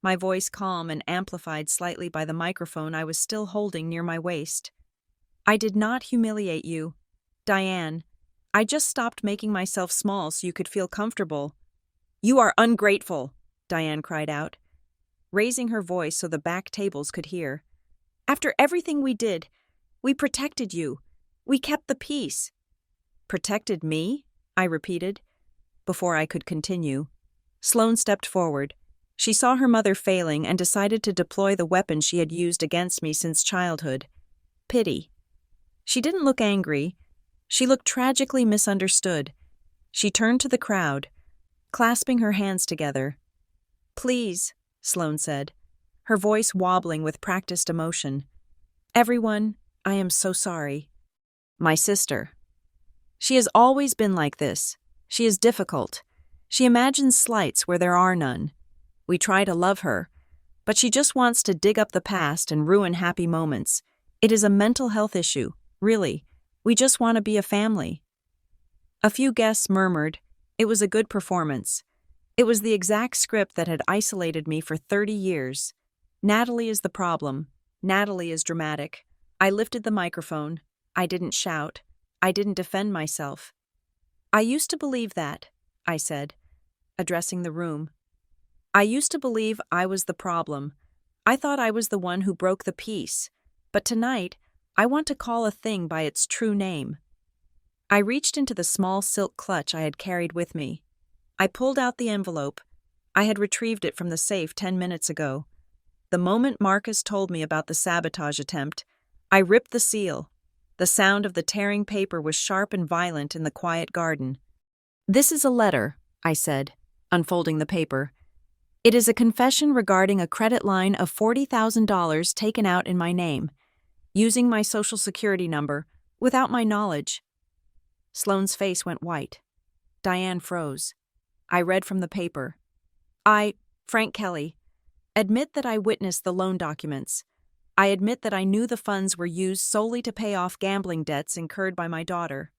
my voice calm and amplified slightly by the microphone I was still holding near my waist. "I did not humiliate you. Diane, I just stopped making myself small so you could feel comfortable." "You are ungrateful," Diane cried out, raising her voice so the back tables could hear. "After everything we did, we protected you. We kept the peace." "Protected me?" I repeated. Before I could continue, Sloane stepped forward. She saw her mother failing and decided to deploy the weapon she had used against me since childhood: pity. She didn't look angry. She looked tragically misunderstood. She turned to the crowd, clasping her hands together. "Please," Sloane said, her voice wobbling with practiced emotion. "Everyone, I am so sorry. My sister. She has always been like this. She is difficult. She imagines slights where there are none. We try to love her, but she just wants to dig up the past and ruin happy moments. It is a mental health issue, really. We just want to be a family." A few guests murmured, "It was a good performance." It was the exact script that had isolated me for 30 years. Natalie is the problem. Natalie is dramatic. I lifted the microphone. I didn't shout. I didn't defend myself. "I used to believe that," I said, addressing the room. "I used to believe I was the problem. I thought I was the one who broke the peace. But tonight, I want to call a thing by its true name." I reached into the small silk clutch I had carried with me. I pulled out the envelope. I had retrieved it from the safe 10 minutes ago. The moment Marcus told me about the sabotage attempt, I ripped the seal. The sound of the tearing paper was sharp and violent in the quiet garden. "This is a letter," I said, unfolding the paper. "It is a confession regarding a credit line of $40,000 taken out in my name, using my social security number, without my knowledge." Sloane's face went white. Diane froze. I read from the paper. "I, Frank Kelly, admit that I witnessed the loan documents. I admit that I knew the funds were used solely to pay off gambling debts incurred by my daughter.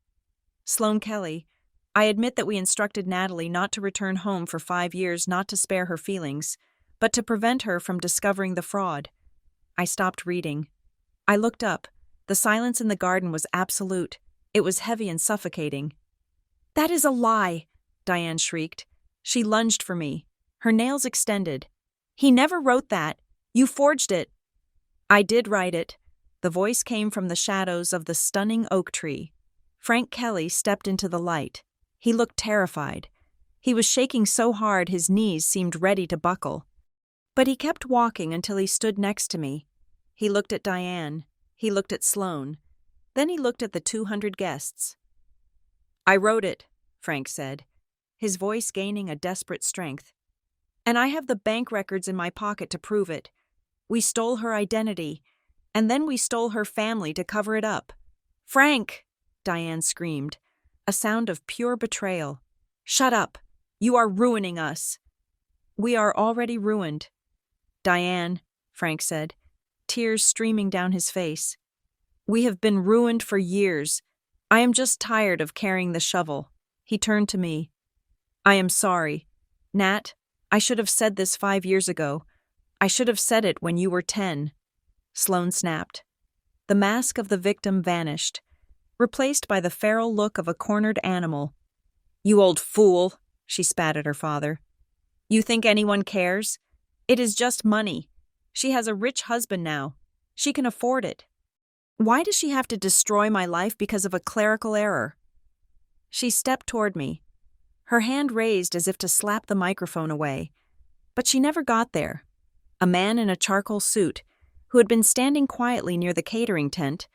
Sloane Kelly, I admit that we instructed Natalie not to return home for 5 years, not to spare her feelings, but to prevent her from discovering the fraud." I stopped reading. I looked up. The silence in the garden was absolute. It was heavy and suffocating. That is a lie, Diane shrieked. She lunged for me, her nails extended. He never wrote that. You forged it. I did write it. The voice came from the shadows of the stunning oak tree. Frank Kelly stepped into the light. He looked terrified. He was shaking so hard his knees seemed ready to buckle. But he kept walking until he stood next to me. He looked at Diane. He looked at Sloane. Then he looked at the 200 guests. I wrote it, Frank said, his voice gaining a desperate strength. And I have the bank records in my pocket to prove it. We stole her identity, and then we stole her family to cover it up. Frank! Diane screamed, a sound of pure betrayal. Shut up! You are ruining us. We are already ruined. Diane, Frank said, tears streaming down his face. We have been ruined for years. I am just tired of carrying the shovel. He turned to me. I am sorry. Nat, I should have said this 5 years ago. I should have said it when you were 10. Sloane snapped. The mask of the victim vanished, replaced by the feral look of a cornered animal. You old fool, she spat at her father. You think anyone cares? It is just money. She has a rich husband now. She can afford it. Why does she have to destroy my life because of a clerical error? She stepped toward me, her hand raised as if to slap the microphone away. But she never got there. A man in a charcoal suit, who had been standing quietly near the catering tent,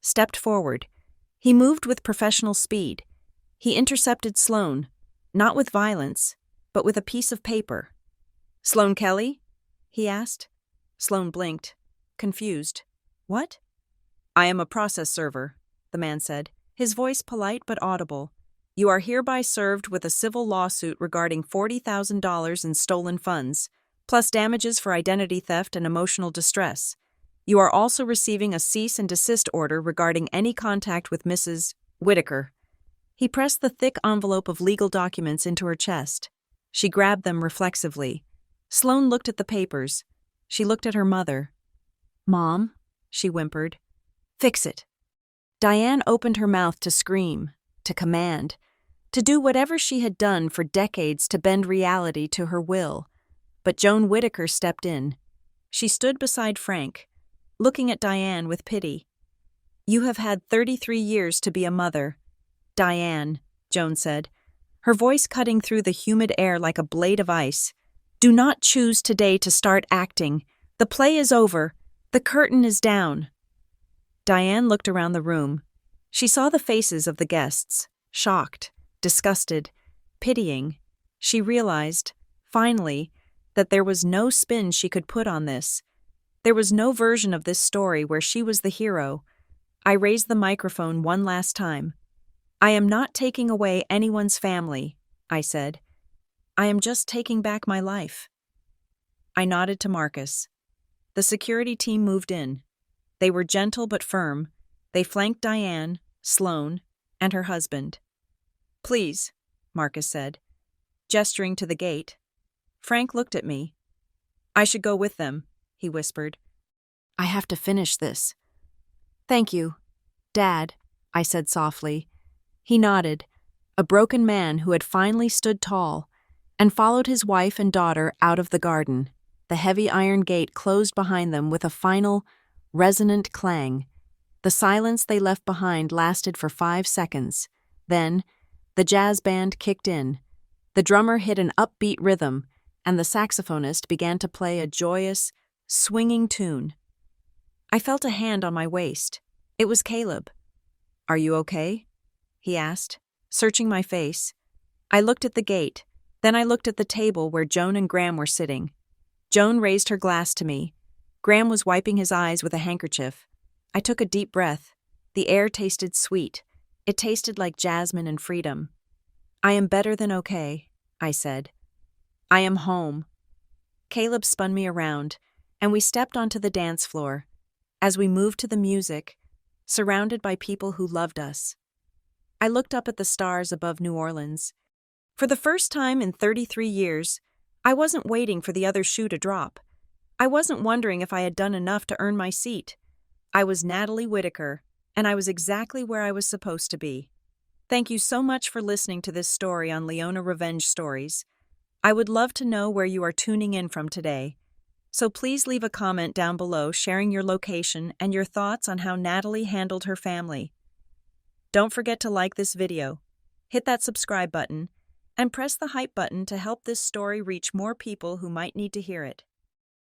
stepped forward. He moved with professional speed. He intercepted Sloane, not with violence, but with a piece of paper. Sloane Kelly? He asked. Sloane blinked, confused. What? I am a process server, the man said, his voice polite but audible. You are hereby served with a civil lawsuit regarding $40,000 in stolen funds, plus damages for identity theft and emotional distress. You are also receiving a cease and desist order regarding any contact with Mrs. Whitaker. He pressed the thick envelope of legal documents into her chest. She grabbed them reflexively. Sloane looked at the papers. She looked at her mother. Mom, she whimpered. Fix it. Diane opened her mouth to scream, to command, to do whatever she had done for decades to bend reality to her will. But Joan Whitaker stepped in. She stood beside Frank, looking at Diane with pity. You have had 33 years to be a mother. Diane, Joan said, her voice cutting through the humid air like a blade of ice. Do not choose today to start acting. The play is over. The curtain is down. Diane looked around the room. She saw the faces of the guests, shocked, disgusted, pitying. She realized, finally, that there was no spin she could put on this. There was no version of this story where she was the hero. I raised the microphone one last time. I am not taking away anyone's family, I said. I am just taking back my life. I nodded to Marcus. The security team moved in. They were gentle but firm. They flanked Diane, Sloane, and her husband. Please, Marcus said, gesturing to the gate. Frank looked at me. I should go with them, he whispered. I have to finish this. Thank you, Dad, I said softly. He nodded, a broken man who had finally stood tall, and followed his wife and daughter out of the garden. The heavy iron gate closed behind them with a final, resonant clang. The silence they left behind lasted for 5 seconds. Then, the jazz band kicked in. The drummer hit an upbeat rhythm, and the saxophonist began to play a joyous, swinging tune. I felt a hand on my waist. It was Caleb. Are you okay? He asked, searching my face. I looked at the gate. Then I looked at the table where Joan and Graham were sitting. Joan raised her glass to me. Graham was wiping his eyes with a handkerchief. I took a deep breath. The air tasted sweet. It tasted like jasmine and freedom. I am better than okay, I said. I am home. Caleb spun me around, and we stepped onto the dance floor. As we moved to the music, surrounded by people who loved us. I looked up at the stars above New Orleans. For the first time in 33 years, I wasn't waiting for the other shoe to drop. I wasn't wondering if I had done enough to earn my seat. I was Natalie Whitaker, and I was exactly where I was supposed to be. Thank you so much for listening to this story on Leona Revenge Stories. I would love to know where you are tuning in from today, so please leave a comment down below sharing your location and your thoughts on how Natalie handled her family. Don't forget to like this video, hit that subscribe button, and press the hype button to help this story reach more people who might need to hear it.